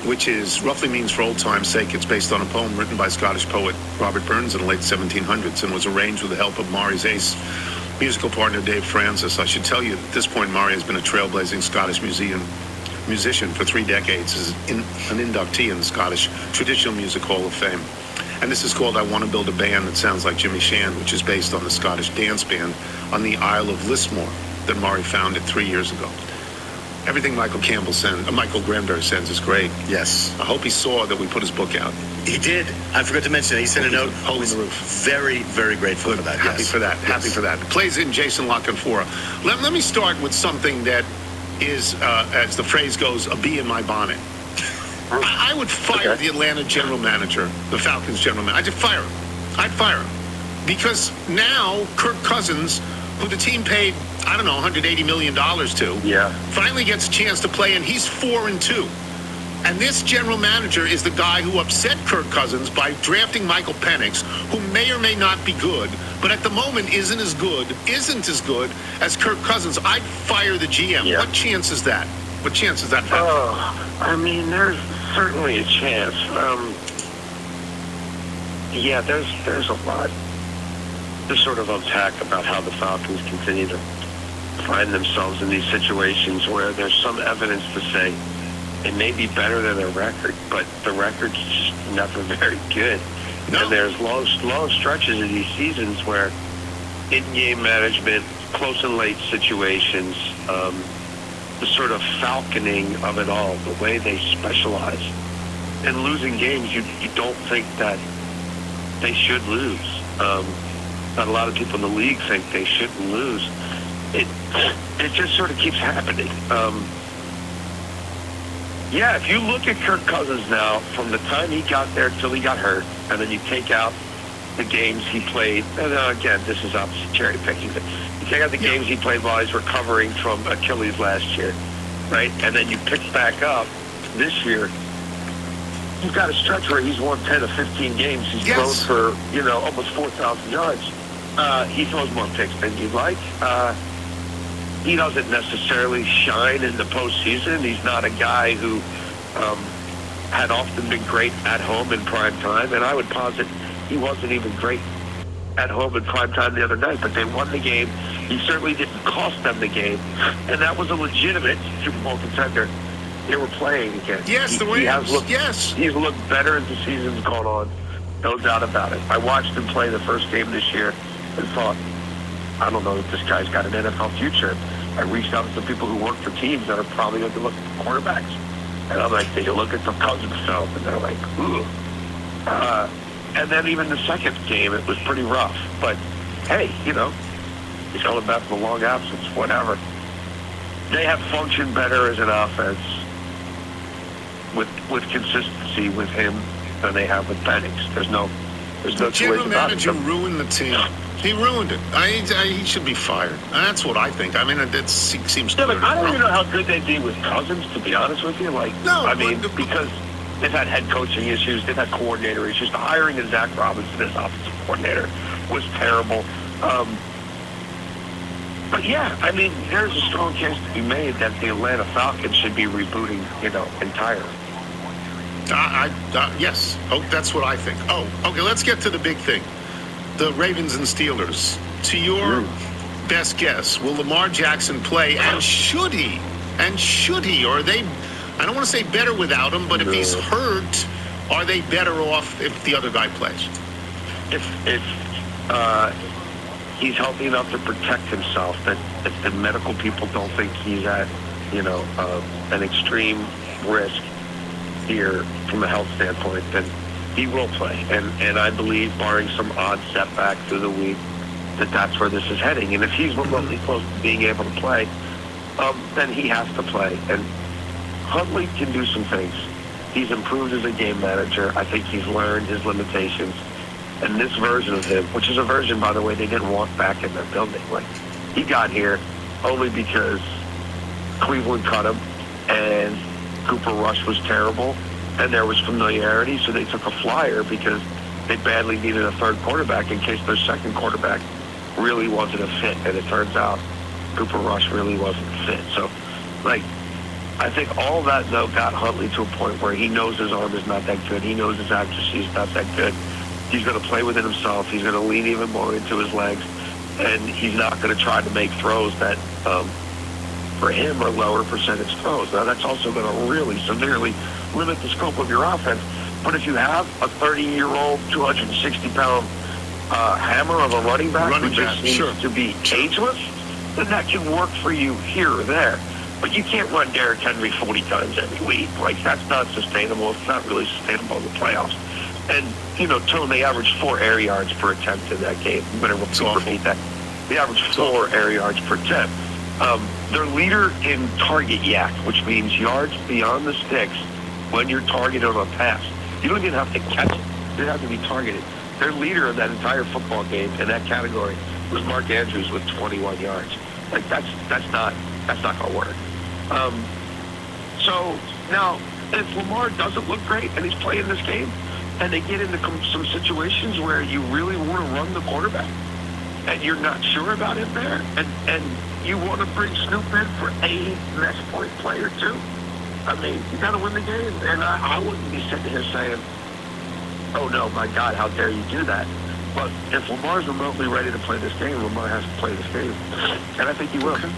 Speaker 3: which roughly means for old time's sake. It's based on a poem written by Scottish poet Robert Burns in the late 1700s and was arranged with the help of Maury's ace musical partner Dave Francis. I should tell you, at this point, Maury has been a trailblazing Scottish musician for 3 decades, as an inductee in the Scottish Traditional Music Hall of Fame. And this is called I Want to Build a Band That Sounds Like Jimmy Shan, which is based on the Scottish dance band on the Isle of Lismore that Maury founded 3 years ago. Everything Michael Granberry sends is great.
Speaker 4: Yes.
Speaker 3: I hope he saw that we put his book out.
Speaker 4: He did. I forgot to mention it. He sent a note.
Speaker 3: Holding the roof.
Speaker 4: Very, very grateful for that.
Speaker 3: Happy for that.
Speaker 4: Yes.
Speaker 3: Happy for that. Plays in Jason Lockenfora. Let me start with something that is, as the phrase goes, a bee in my bonnet. I would fire the Atlanta general manager, the Falcons general manager. I'd fire him. Because now Kirk Cousins, who the team paid, $180 million to, finally gets a chance to play, and he's 4-2. And this general manager is the guy who upset Kirk Cousins by drafting Michael Penix, who may or may not be good, but at the moment isn't as good as Kirk Cousins. I'd fire the GM.
Speaker 11: Yeah.
Speaker 3: What chance is that?
Speaker 11: There's certainly a chance. There's a lot to sort of unpack about how the Falcons continue to find themselves in these situations where there's some evidence to say it may be better than their record, but the record's just never very good.
Speaker 3: No.
Speaker 11: And there's long stretches of these seasons where in-game management, close and late situations, the sort of falconing of it all, the way they specialize. In losing games, you don't think that they should lose. Not a lot of people in the league think they shouldn't lose. It just sort of keeps happening. If you look at Kirk Cousins now, from the time he got there till he got hurt, and then you take out the games he played, and again, this is obviously cherry picking, but you take out the games he played while he's recovering from Achilles last year, right? And then you pick back up this year. He's got a stretch where he's won 10 of 15 games. He's thrown for, almost 4,000 yards. He throws more picks than you'd like. He doesn't necessarily shine in the postseason. He's not a guy who had often been great at home in prime time, and I would posit he wasn't even great at home in prime time the other night, but they won the game. He certainly didn't cost them the game, and that was a legitimate Super Bowl contender they were playing against.
Speaker 3: Yes, the Rams.
Speaker 11: He's looked better as the season's gone on, no doubt about it. I watched him play the first game this year and thought, I don't know if this guy's got an NFL future. I reached out to some people who work for teams that are probably going to look at quarterbacks. And I'm like, they look at the Cousins film, and they're like, ooh. And then even the second game, it was pretty rough. But, hey, he's coming back from a long absence, whatever. They have functioned better as an offense. with consistency with him than they have with Penix. There's no
Speaker 3: The
Speaker 11: two ways
Speaker 3: general
Speaker 11: about
Speaker 3: manager
Speaker 11: it.
Speaker 3: ruined the team. He ruined it. He should be fired. That's what I think. I mean, it seems
Speaker 11: Yeah,
Speaker 3: clear.
Speaker 11: but I don't even know how good they'd be with Cousins, to be honest with you. Because they've had head coaching issues, they've had coordinator issues. The hiring of Zach Robinson as offensive coordinator was terrible. But yeah, I mean, there's a strong case to be made that the Atlanta Falcons should be rebooting, entirely.
Speaker 3: Yes. Oh, that's what I think. Oh, okay. Let's get to the big thing. The Ravens and Steelers. To your best guess, will Lamar Jackson play? And should he? Or are they? I don't want to say better without him, but if he's hurt, are they better off if the other guy plays?
Speaker 11: If he's healthy enough to protect himself, that if the medical people don't think he's at, an extreme risk here from a health standpoint, then he will play. And I believe, barring some odd setback through the week, that's where this is heading. And if he's remotely close to being able to play, then he has to play. And Huntley can do some things. He's improved as a game manager. I think he's learned his limitations. And this version of him, which is a version, by the way, they didn't want back in their building. Like, he got here only because Cleveland cut him and Cooper Rush was terrible and there was familiarity, so they took a flyer because they badly needed a third quarterback in case their second quarterback really wasn't a fit. And it turns out Cooper Rush really wasn't fit. So, I think all that, though, got Huntley to a point where he knows his arm is not that good. He knows his accuracy is not that good. He's going to play within himself. He's going to lean even more into his legs. And he's not going to try to make throws that, for him, are lower percentage throws. Now, that's also going to really severely limit the scope of your offense. But if you have a 30-year-old, 260-pound hammer of a running back who just seems to be ageless, then that can work for you here or there. But you can't run Derrick Henry 40 times every week. That's not sustainable. It's not really sustainable in the playoffs. And, Tone, they averaged 4 air yards per attempt in that game. I'm going to repeat that. They averaged 4 air yards per attempt. Their leader in target yak, which means yards beyond the sticks when you're targeted on a pass. You don't even have to catch it. You have to be targeted. Their leader in that entire football game in that category was Mark Andrews with 21 yards. That's not going to work. So now, if Lamar doesn't look great and he's playing this game, and they get into some situations where you really want to run the quarterback, and you're not sure about him there, and you want to bring Snoop in for a next point player too, I mean, you got to win the game. And I wouldn't be sitting here saying, oh no, my God, how dare you do that? But if Lamar's remotely ready to play this game, Lamar has to play this game, and I think he will.
Speaker 3: Okay.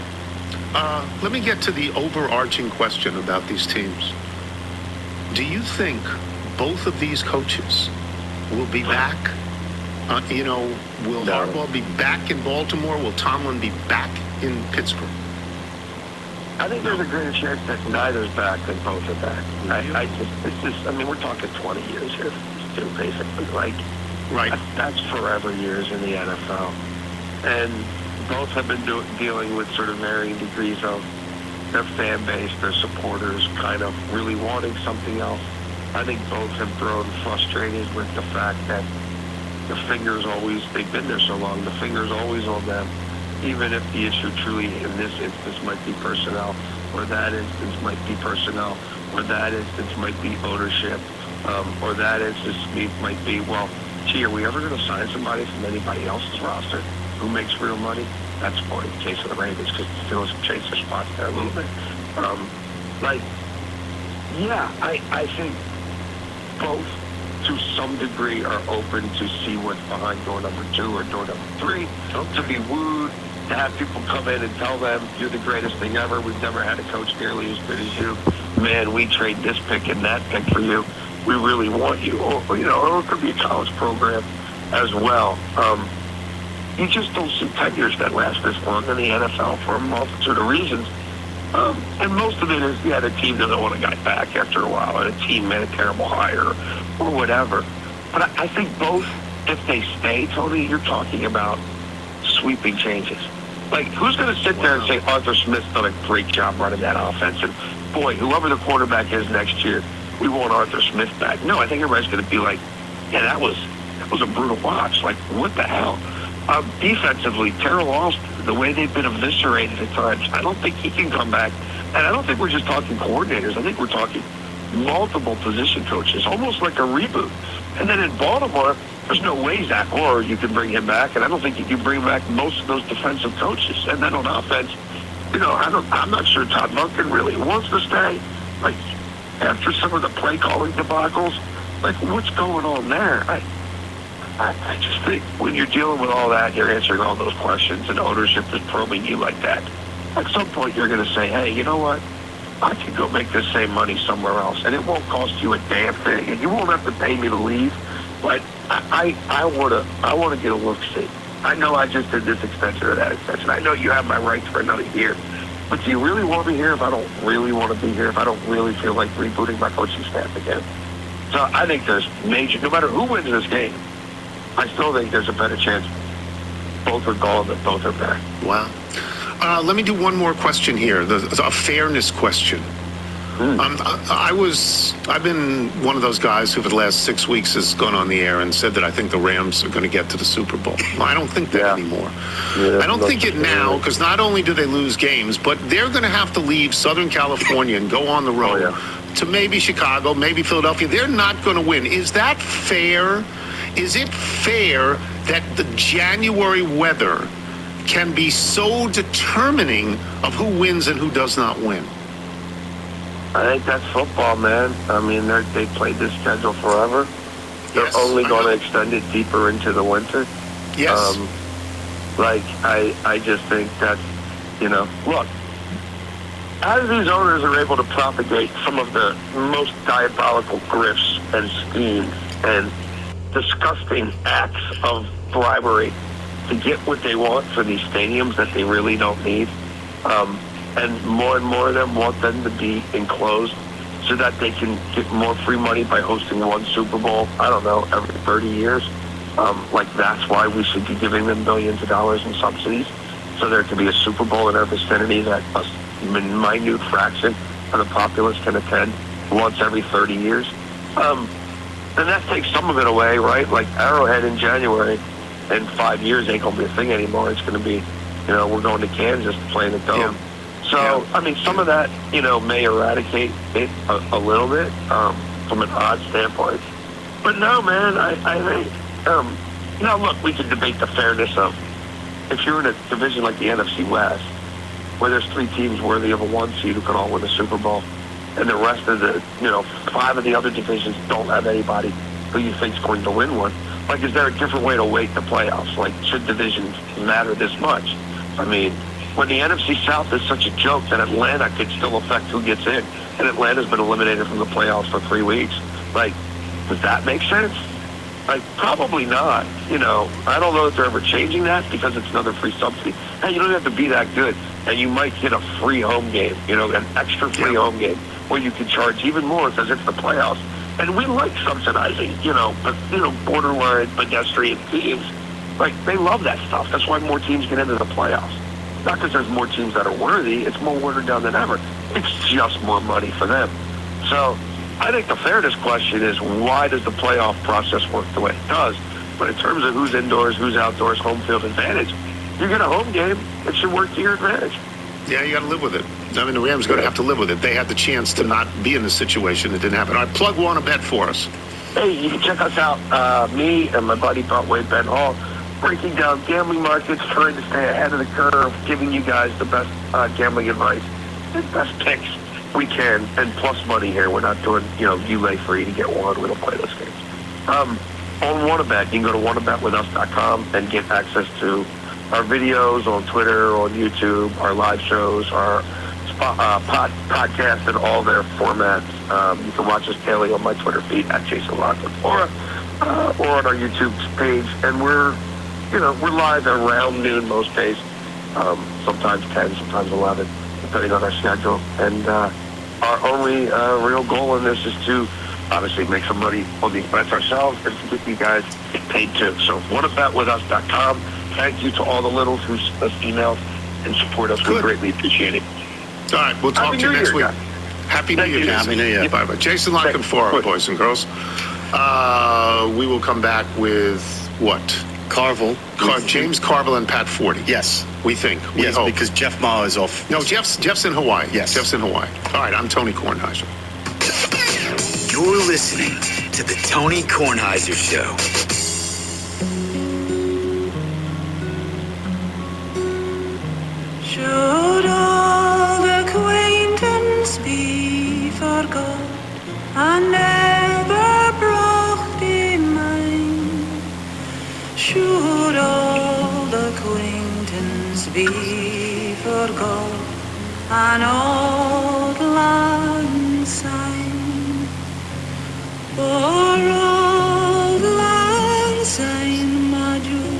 Speaker 3: Let me get to the overarching question about these teams. Do you think both of these coaches will be back? Will Harbaugh be back in Baltimore? Will Tomlin be back in Pittsburgh?
Speaker 11: I think there's a greater chance that neither's back than both are back. We're talking 20 years here, too, basically.
Speaker 3: Right.
Speaker 11: That's forever years in the NFL. And both have been dealing with sort of varying degrees of their fan base, their supporters kind of really wanting something else. I think both have grown frustrated with the fact that the finger's always, they've been there so long, the finger's always on them, even if the issue truly in this instance might be personnel, or that instance might be personnel, or that instance might be ownership, or that instance might be, well, gee, are we ever going to sign somebody from anybody else's roster who makes real money? That's more in the case of the Ravens, because the Steelers chase their spots there a little bit. I think both, to some degree, are open to see what's behind door number 2 or door number 3, to be wooed, to have people come in and tell them, you're the greatest thing ever, we've never had a coach nearly as good as you, man, we trade this pick and that pick for you, we really want you, or it could be a college program as well. You just don't see tenures that last this long in the NFL for a multitude of reasons. And most of it is, the team doesn't want a guy back after a while, and a team made a terrible hire, or whatever. But I think both, if they stay, Tony, you're talking about sweeping changes. Who's going to sit there and say Arthur Smith's done a great job running that offense? And, boy, whoever the quarterback is next year, we want Arthur Smith back. No, I think everybody's going to be like, yeah, that was a brutal watch. Like, what the hell? Defensively, Terrell Austin, the way they've been eviscerated at times, I don't think he can come back. And I don't think we're just talking coordinators. I think we're talking multiple position coaches, almost like a reboot. And then in Baltimore, there's no way Zach Orr you can bring him back, and I don't think you can bring back most of those defensive coaches. And then on offense, I'm not sure Todd Monken really wants to stay. Like, after some of the play calling debacles, like, what's going on there? I just think when you're dealing with all that, you're answering all those questions, and ownership is probing you like that. At some point, you're going to say, hey, you know what? I can go make this same money somewhere else, and it won't cost you a damn thing, and you won't have to pay me to leave. But I want to get a look-see. I know I just did this extension or that extension. I know you have my rights for another year. But do you really want me here if I don't really want to be here, if I don't really feel like rebooting my coaching staff again? So I think there's major, no matter who wins this game, I still think there's a better chance both are gone than both are back.
Speaker 3: Wow. Let me do one more question here, a fairness question. I've been one of those guys who for the last 6 weeks has gone on the air and said that I think the Rams are going to get to the Super Bowl. Well, I don't think that anymore.
Speaker 11: Yeah,
Speaker 3: I don't think it now, because not only do they lose games, but they're going to have to leave Southern California and go on the road to maybe Chicago, maybe Philadelphia. They're not going to win. Is that fair? Is it fair that the January weather can be so determining of who wins and who does not win?
Speaker 11: I think that's football, man. I mean, they played this schedule forever. They're only going to extend it deeper into the winter.
Speaker 3: Yes.
Speaker 11: I just think that's, look, as these owners are able to propagate some of the most diabolical grifts and schemes and disgusting acts of bribery to get what they want for these stadiums that they really don't need, and more of them want them to be enclosed so that they can get more free money by hosting one Super Bowl, I don't know, every 30 years. That's why we should be giving them billions of dollars in subsidies, so there can be a Super Bowl in our vicinity that a minute fraction of the populace can attend once every 30 years. And that takes some of it away, right? Like Arrowhead in January in 5 years ain't going to be a thing anymore. It's going to be, we're going to Kansas to play in the Dome. Yeah. So, I mean, some of that, may eradicate it a little bit from an odd standpoint. But no, man, I think, look, we can debate the fairness of, if you're in a division like the NFC West, where there's 3 teams worthy of a 1 seed who can all win a Super Bowl, and the rest of the, 5 of the other divisions don't have anybody who you think's going to win one. Like, is there a different way to weight the playoffs? Like, should divisions matter this much? I mean, when the NFC South is such a joke that Atlanta could still affect who gets in, and Atlanta's been eliminated from the playoffs for 3 weeks, like, does that make sense? Like, probably not. I don't know if they're ever changing that because it's another free subsidy. Hey, you don't have to be that good, and you might get a free home game, an extra free home game, where you can charge even more because it's the playoffs. And we like subsidizing, borderline pedestrian teams. Like, they love that stuff. That's why more teams get into the playoffs. Not because there's more teams that are worthy. It's more watered down than ever. It's just more money for them. So I think the fairness question is, why does the playoff process work the way it does? But in terms of who's indoors, who's outdoors, home field advantage, you get a home game, it should work to your advantage.
Speaker 3: Yeah, you got to live with it. I mean, the Rams are going to have to live with it. They had the chance to not be in this situation. It didn't happen. All right, plug one a bet for us.
Speaker 11: Hey, you can check us out, me and my buddy Broadway Ben Hall, breaking down gambling markets, trying to stay ahead of the curve, giving you guys the best gambling advice and best picks we can, and plus money here. We're not doing, you lay free to get one. We don't play those games. On WannaBet, you can go to wannabetwithus.com and get access to our videos on Twitter, on YouTube, our live shows, our podcast in all their formats. You can watch us daily on my Twitter feed at Jason Lockwood or on our YouTube page. And we're live around noon most days, sometimes 10, sometimes 11, depending on our schedule. And our only real goal in this is to obviously make some money on these bets ourselves and to get you guys paid too. So wannabetwithus.com. Thank you to all the littles who sent us emails and support us. We greatly appreciate it.
Speaker 3: All right, we'll talk to you next week. Happy New Year, Jason.
Speaker 4: Happy New Year.
Speaker 3: Bye-bye. Jason La Canfora, boys and girls. We will come back with what?
Speaker 4: Carvel.
Speaker 3: James Carville and Pat Forty.
Speaker 4: Yes.
Speaker 3: We think. We
Speaker 4: Yes,
Speaker 3: hope.
Speaker 4: because Jeff Ma is off.
Speaker 3: No, Jeff's in Hawaii.
Speaker 4: Yes.
Speaker 3: Jeff's in Hawaii. All right, I'm Tony Kornheiser.
Speaker 12: You're listening to the Tony Kornheiser Show.
Speaker 10: Should old acquaintance be forgot and never brought in mind? Should old acquaintance be forgot and old lang syne? For old lang syne, my Jewel,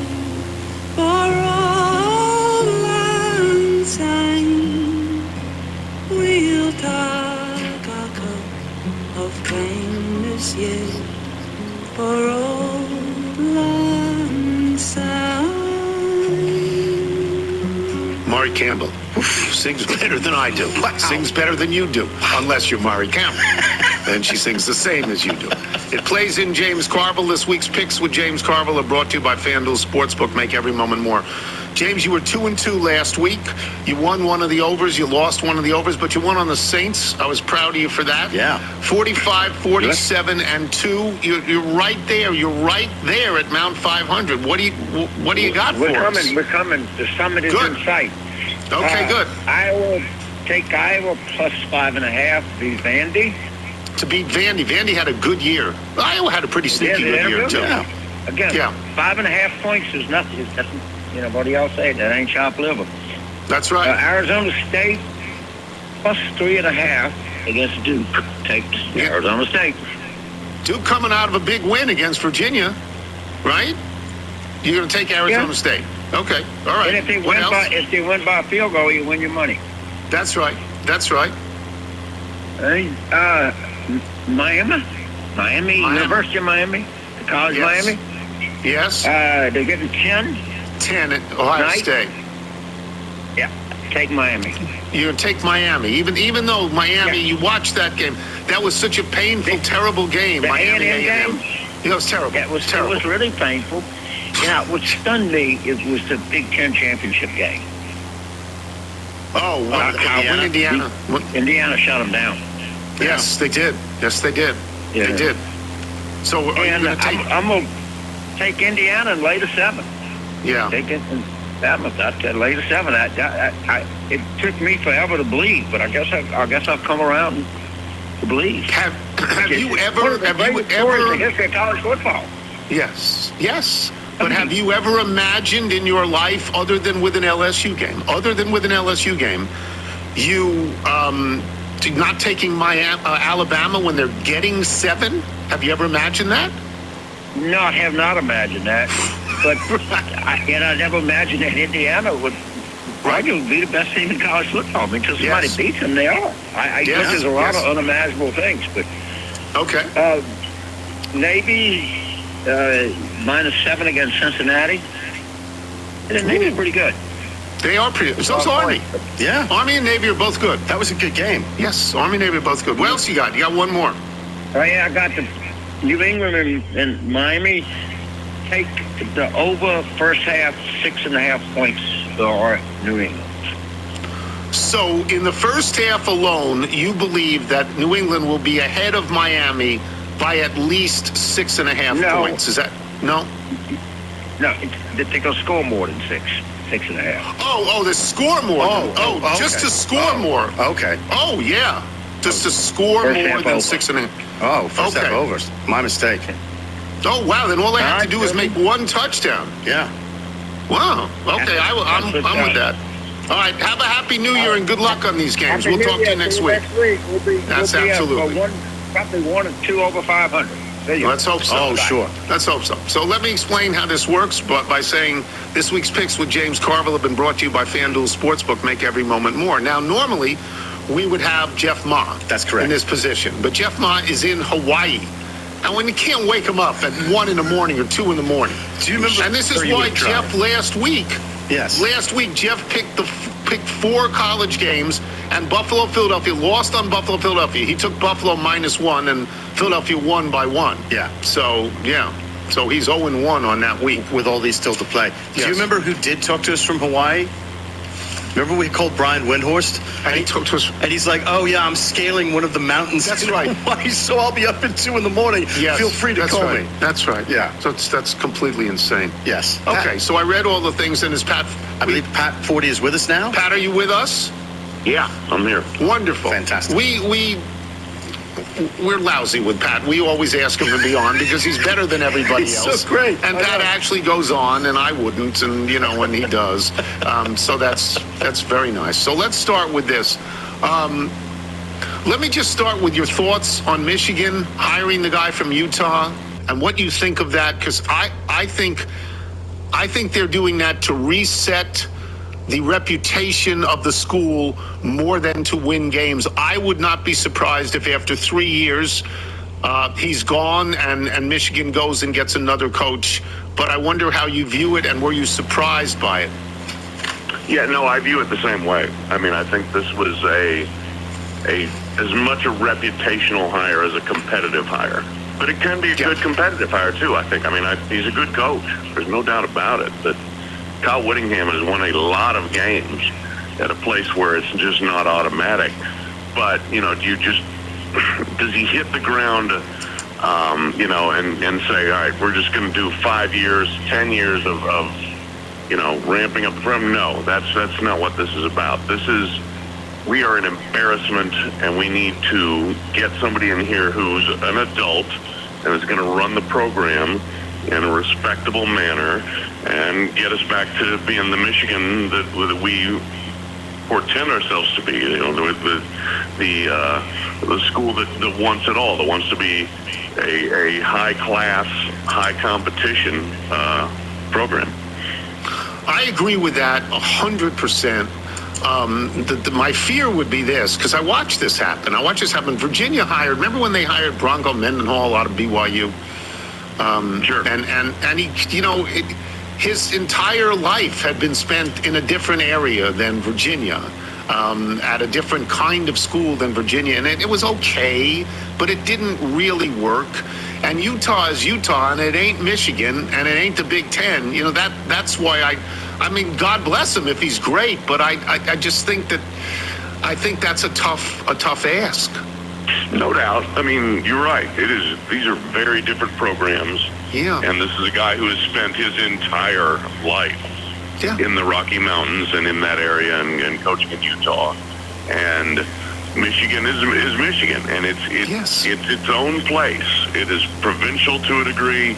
Speaker 10: for old lang syne, we'll take a cup of kindness yet, for old lang syne.
Speaker 3: Maury Campbell. Oof, sings better than I do. Sings better than you do, unless you're Maury Campbell. Then she sings the same as you do. It plays in James Carville. This week's picks with James Carville are brought to you by FanDuel Sportsbook. Make every moment more. James, you were 2-2 last week. You won one of the overs. You lost one of the overs, but you won on the Saints. I was proud of you for that.
Speaker 4: Yeah.
Speaker 3: 45, 47, and 2. You're right there. You're right there at Mount 500. What do you got for us?
Speaker 11: We're coming. The summit is
Speaker 3: Good.
Speaker 11: in sight.
Speaker 3: Okay, good.
Speaker 11: I will take Iowa plus 5.5. Beat Vandy.
Speaker 3: To beat Vandy. Vandy had a good year. Iowa had a pretty sneaky good year, too.
Speaker 11: Yeah. Again,
Speaker 3: Yeah.
Speaker 11: 5.5 points is nothing. It's nothing. What do y'all say? That ain't chopped liver.
Speaker 3: That's right.
Speaker 11: Arizona State plus 3.5 against Duke. Takes Arizona State.
Speaker 3: Duke coming out of a big win against Virginia, right? You're going to take Arizona State. Okay. All right.
Speaker 11: And if they win by a field goal, you win your money.
Speaker 3: That's right. That's right.
Speaker 11: Miami, University of Miami, the College of Miami.
Speaker 3: Yes.
Speaker 11: They're getting 10.
Speaker 3: 10 at Ohio State.
Speaker 11: Yeah, take Miami.
Speaker 3: You're going to take Miami. Even though Miami, you watched that game. That was such a painful, terrible game.
Speaker 11: The
Speaker 3: Miami
Speaker 11: A&M game?
Speaker 3: It was terrible.
Speaker 11: It was
Speaker 3: terrible.
Speaker 11: It was really painful. What stunned me was the Big Ten championship game.
Speaker 3: Oh,
Speaker 11: Indiana. Indiana shut them down.
Speaker 3: Yes, they did. Yes, they did.
Speaker 11: Yeah.
Speaker 3: They did. So
Speaker 11: I'm going to take Indiana and lay to 7.
Speaker 3: Yeah.
Speaker 11: Take it and lay to 7. It took me forever to believe, but I guess I've come around to believe.
Speaker 3: Have you ever?
Speaker 11: The history of college football.
Speaker 3: Yes. But have you ever imagined in your life, other than with an LSU game, you not taking Alabama when they're getting 7? Have you ever imagined that?
Speaker 11: No, I have not imagined that. But I never imagined that Indiana would arguably be the best team in college football. I mean, until somebody beats them, they are. I think there's a lot of unimaginable things. But
Speaker 3: okay.
Speaker 11: Navy minus 7 against Cincinnati. And Navy's pretty good.
Speaker 3: They are pretty good. So's Army.
Speaker 4: Yeah.
Speaker 3: Army and Navy are both good.
Speaker 4: That was a good game.
Speaker 3: Yes, Army and Navy are both good. What else you got? You got one more.
Speaker 11: Oh, yeah, I got the New England and Miami. Take the over first half, 6.5 points for New England.
Speaker 3: So in the first half alone, you believe that New England will be ahead of Miami by at least 6.5 points. Is that no?
Speaker 11: No, they're going to score more than 6.5.
Speaker 3: Oh, they score more.
Speaker 11: Okay.
Speaker 3: Just to score more.
Speaker 4: Okay.
Speaker 3: Oh, yeah. Just to score
Speaker 11: First
Speaker 3: more
Speaker 11: half
Speaker 3: than
Speaker 11: over.
Speaker 3: 6.5.
Speaker 4: Oh, first half overs. My mistake.
Speaker 3: Oh, wow. Then all they have to do is make one touchdown.
Speaker 4: Yeah.
Speaker 3: Wow. Okay, I'm with that. All right. Have a happy New Year and good luck on these games. We'll talk to you next week. That's absolutely.
Speaker 11: Probably 1 or 2 over 500.
Speaker 3: Let's hope so.
Speaker 4: Oh, sure.
Speaker 3: Let's hope so. So let me explain how this works by saying this week's picks with James Carville have been brought to you by FanDuel Sportsbook. Make every moment more. Now, normally, we would have Jeff Ma.
Speaker 4: That's correct.
Speaker 3: In this position. But Jeff Ma is in Hawaii. And when you can't wake him up at 1 in the morning or 2 in the morning.
Speaker 4: Do you remember?
Speaker 3: And this is why Jeff last week,
Speaker 4: Yes.
Speaker 3: Last week, Jeff picked picked 4 college games, and Buffalo, Philadelphia lost on Buffalo, Philadelphia. He took Buffalo -1, and Philadelphia won by 1.
Speaker 4: Yeah.
Speaker 3: So, yeah. So he's 0-1 on that week.
Speaker 4: With all these still to play.
Speaker 3: Yes.
Speaker 4: Do you remember who did talk to us from Hawaii? Remember we called Brian Windhorst?
Speaker 3: And he talked to us.
Speaker 4: And he's like, oh, yeah, I'm scaling one of the mountains.
Speaker 3: That's
Speaker 4: in
Speaker 3: right.
Speaker 4: Hawaii, so I'll be up at 2 in the morning.
Speaker 3: Yes,
Speaker 4: Feel free to call me.
Speaker 3: That's right.
Speaker 4: Yeah.
Speaker 3: So that's completely insane.
Speaker 4: Yes.
Speaker 3: Okay, so I read all the things, and is Pat...
Speaker 4: I believe Pat 40 is with us now.
Speaker 3: Pat, are you with us?
Speaker 11: Yeah, I'm here.
Speaker 3: Wonderful.
Speaker 4: Fantastic.
Speaker 3: We're lousy with Pat. We always ask him to be on because he's better than everybody
Speaker 4: He's
Speaker 3: else.
Speaker 4: so great.
Speaker 3: And Pat actually goes on, and I wouldn't, and when he does. So that's very nice. So let's start with this. Let me just start with your thoughts on Michigan hiring the guy from Utah and what you think of that, because I think they're doing that to reset the reputation of the school more than to win games. I would not be surprised if after 3 years he's gone and Michigan goes and gets another coach. But I wonder how you view it, and were you surprised by it?
Speaker 11: Yeah, no, I view it the same way. I mean, I think this was as much a reputational hire as a competitive hire. But it can be a good competitive hire, too, I think. I mean, he's a good coach. There's no doubt about it. But Kyle Whittingham has won a lot of games at a place where it's just not automatic. But, does he hit the ground, and say, all right, we're just going to do 5 years, 10 years of ramping up the program? No, that's not what this is about. We are an embarrassment, and we need to get somebody in here who's an adult and is going to run the program in a respectable manner and get us back to being the Michigan that we portend ourselves to be. The school that wants it all, that wants to be a high class, high competition program.
Speaker 3: I agree with that 100%. My fear would be this, because I watched this happen. Virginia hired, remember when they hired Bronco Mendenhall out of BYU?
Speaker 11: Sure.
Speaker 3: And he, his entire life had been spent in a different area than Virginia, at a different kind of school than Virginia. And it was okay, but it didn't really work. And Utah is Utah, and it ain't Michigan, and it ain't the Big Ten. That's why I mean, God bless him if he's great, but I just think that's a tough ask.
Speaker 11: No doubt. I mean, you're right. These are very different programs.
Speaker 3: Yeah.
Speaker 11: And this is a guy who has spent his entire life in the Rocky Mountains and in that area and coaching in Utah. And Michigan is Michigan, and it's its own place. It is provincial to a degree.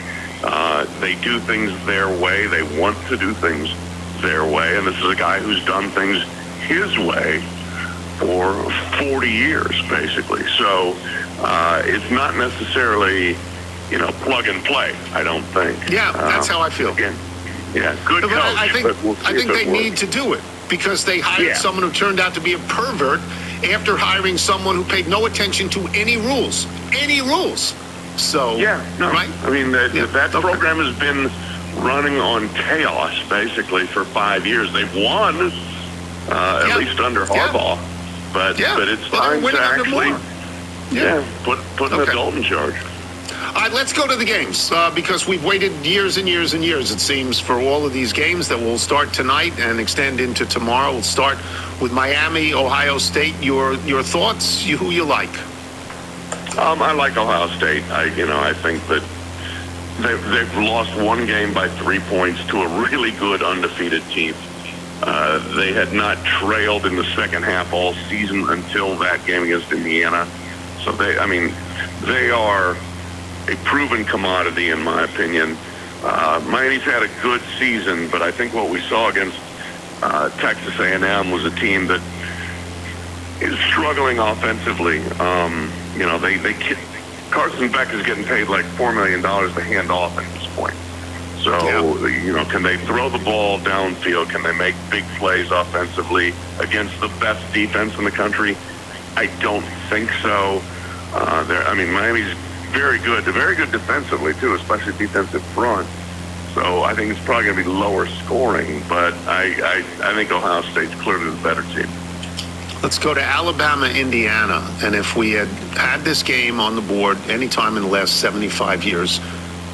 Speaker 11: They do things their way. They want to do things their way. And this is a guy who's done things his way for 40 years, basically. So it's not necessarily, plug and play, I don't think.
Speaker 3: Yeah, that's how I feel.
Speaker 11: Again, good coach.
Speaker 3: I think they need to do it, because they hired someone who turned out to be a pervert after hiring someone who paid no attention to any rules. So, right?
Speaker 11: I mean, that program has been running on chaos, basically, for 5 years. They've won, at least under Harbaugh. But it's time to actually put an adult in charge.
Speaker 3: All right, let's go to the games, because we've waited years and years and years, it seems, for all of these games that will start tonight and extend into tomorrow. We'll start with Miami, Ohio State. Your thoughts, who you like?
Speaker 11: I like Ohio State. I think that they've lost one game by 3 points to a really good undefeated team. They had not trailed in the second half all season until that game against Indiana. So they are a proven commodity, in my opinion. Miami's had a good season, but I think what we saw against Texas A&M was a team that is struggling offensively. Carson Beck is getting paid like $4 million to hand off at this point. So, can they throw the ball downfield? Can they make big plays offensively against the best defense in the country? I don't think so. Miami's very good defensively, too, especially defensive front.
Speaker 13: So I think it's probably going to be lower scoring, but I think Ohio State's clearly the better team.
Speaker 3: Let's go to Alabama, Indiana. And if we had this game on the board any time in the last 75 years,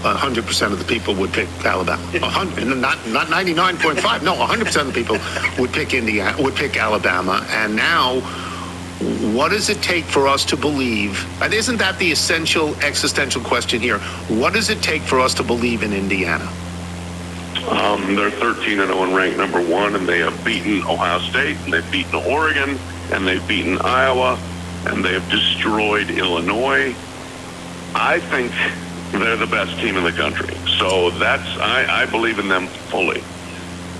Speaker 3: 100% of the people would pick Alabama. 100, not 99.5. No, 100% of the people would pick Alabama. And now, what does it take for us to believe? And isn't that the essential existential question here? What does it take for us to believe in Indiana?
Speaker 13: They're 13-0 and ranked number 1, and they have beaten Ohio State, and they've beaten Oregon, and they've beaten Iowa, and they have destroyed Illinois. I think they're the best team in the country. So I believe in them fully.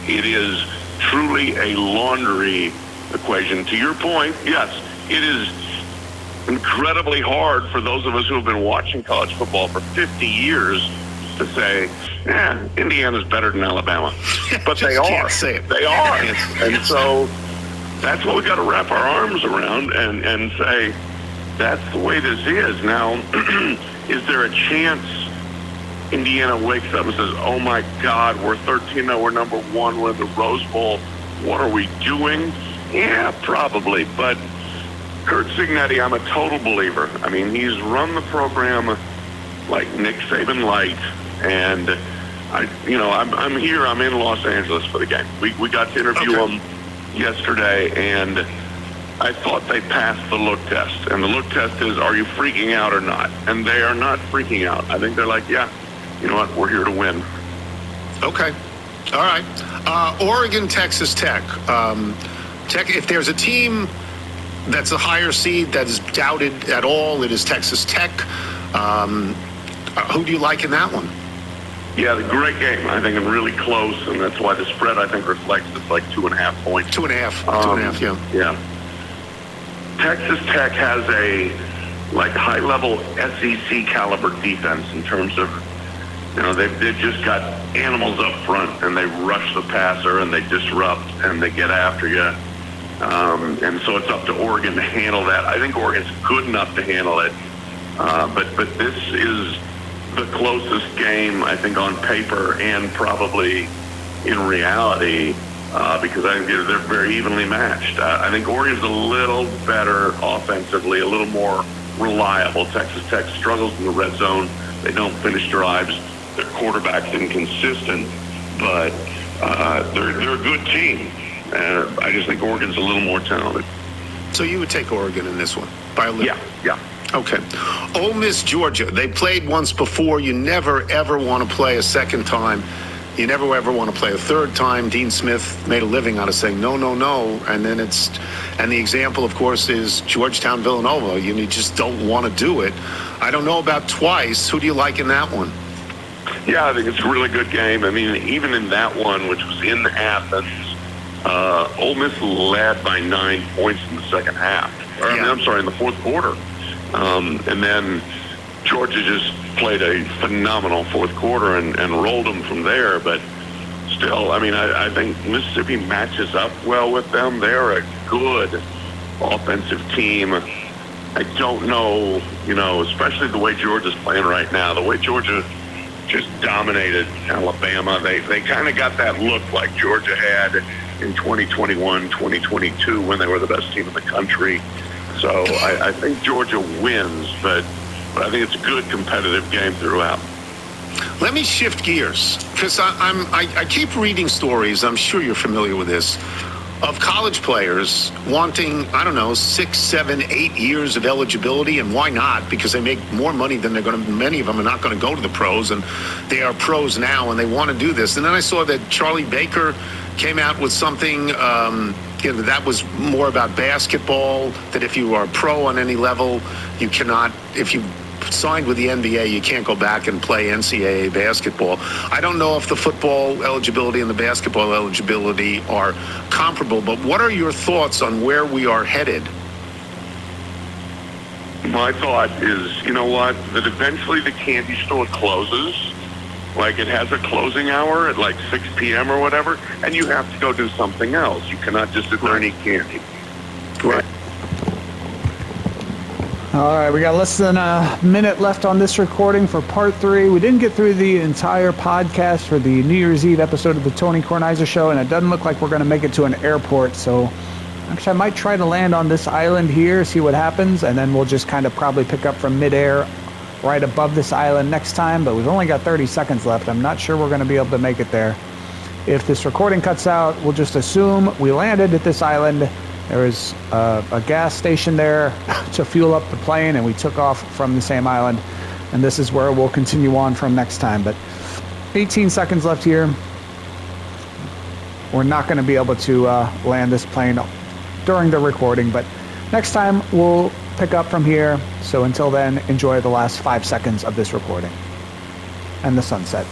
Speaker 13: It is truly a laundry equation. To your point, yes, it is incredibly hard for those of us who have been watching college football for 50 years to say, Indiana's better than Alabama. But they are.
Speaker 3: Can't say it.
Speaker 13: They are. And so that's what we got to wrap our arms around and say, that's the way this is. Now, is there a chance Indiana wakes up and says, oh my God, we're 13-0, we're number 1, we're in the Rose Bowl, what are we doing? Yeah, probably. But Kurt Cignetti, I'm a total believer. I mean, he's run the program like Nick Saban light, and I'm here. I'm in Los Angeles for the game. We got to interview him yesterday, and I thought they passed the look test. And the look test is, are you freaking out or not? And they are not freaking out. I think they're like, yeah, you know what? We're here to win.
Speaker 3: Okay. All right. Oregon, Texas Tech. If there's a team that's a higher seed that is doubted at all, it is Texas Tech. Who do you like in that one?
Speaker 13: Yeah, the great game. I think it's really close, and that's why the spread, I think, reflects it's like 2.5 points.
Speaker 3: 2.5. 2.5, yeah.
Speaker 13: Yeah. Texas Tech has a high-level SEC caliber defense in terms of, they've just got animals up front, and they rush the passer, and they disrupt, and they get after you. And so it's up to Oregon to handle that. I think Oregon's good enough to handle it. But this is the closest game, I think, on paper and probably in reality, because I think they're very evenly matched. I think Oregon's a little better offensively, a little more reliable. Texas Tech struggles in the red zone. They don't finish drives. Their quarterback's inconsistent, but they're a good team. I just think Oregon's a little more talented.
Speaker 3: So you would take Oregon in this one by a little?
Speaker 13: Yeah.
Speaker 3: Okay. Ole Miss, Georgia. They played once before. You never, ever want to play a second time. You never, ever want to play a third time. Dean Smith made a living out of saying no, no, no. And then the example, of course, is Georgetown, Villanova. You just don't want to do it. I don't know about twice. Who do you like in that one?
Speaker 13: Yeah, I think it's a really good game. I mean, even in that one, which was in Athens, Ole Miss led by 9 points in the second half. In the fourth quarter. And then Georgia just played a phenomenal fourth quarter and rolled them from there. But still, I think Mississippi matches up well with them. They're a good offensive team. I don't know, especially the way Georgia's playing right now, the way Georgia just dominated Alabama. They kind of got that look like Georgia had in 2021, 2022 when they were the best team in the country. So I think Georgia wins, but I think it's a good competitive game throughout.
Speaker 3: Let me shift gears, because I keep reading stories, I'm sure you're familiar with this, of college players wanting, 6, 7, 8 years of eligibility, and why not? Because they make more money than many of them are not going to go to the pros, and they are pros now, and they want to do this. And then I saw that Charlie Baker came out with something that was more about basketball, that if you are a pro on any level, you cannot, if you signed with the NBA, you can't go back and play NCAA basketball. I don't know if the football eligibility and the basketball eligibility are comparable, but what are your thoughts on where we are headed?
Speaker 13: My thought is, you know what, that eventually the candy store closes, like it has a closing hour at like 6 p.m. or whatever, and you have to go do something else. You cannot just sit there and eat candy.
Speaker 3: Right.
Speaker 1: All right, we got less than a minute left on this recording for part 3. We didn't get through the entire podcast for the New Year's Eve episode of the Tony Kornheiser Show, and it doesn't look like we're going to make it to an airport. So actually, I might try to land on this island here, see what happens, and then we'll just kind of probably pick up from midair right above this island next time. But we've only got 30 seconds left. I'm not sure we're going to be able to make it there. If this recording cuts out, we'll just assume we landed at this island. There was a gas station there to fuel up the plane, and we took off from the same island. And this is where we'll continue on from next time. But 18 seconds left here. We're not going to be able to land this plane during the recording, but next time we'll pick up from here. So until then, enjoy the last 5 seconds of this recording and the sunset.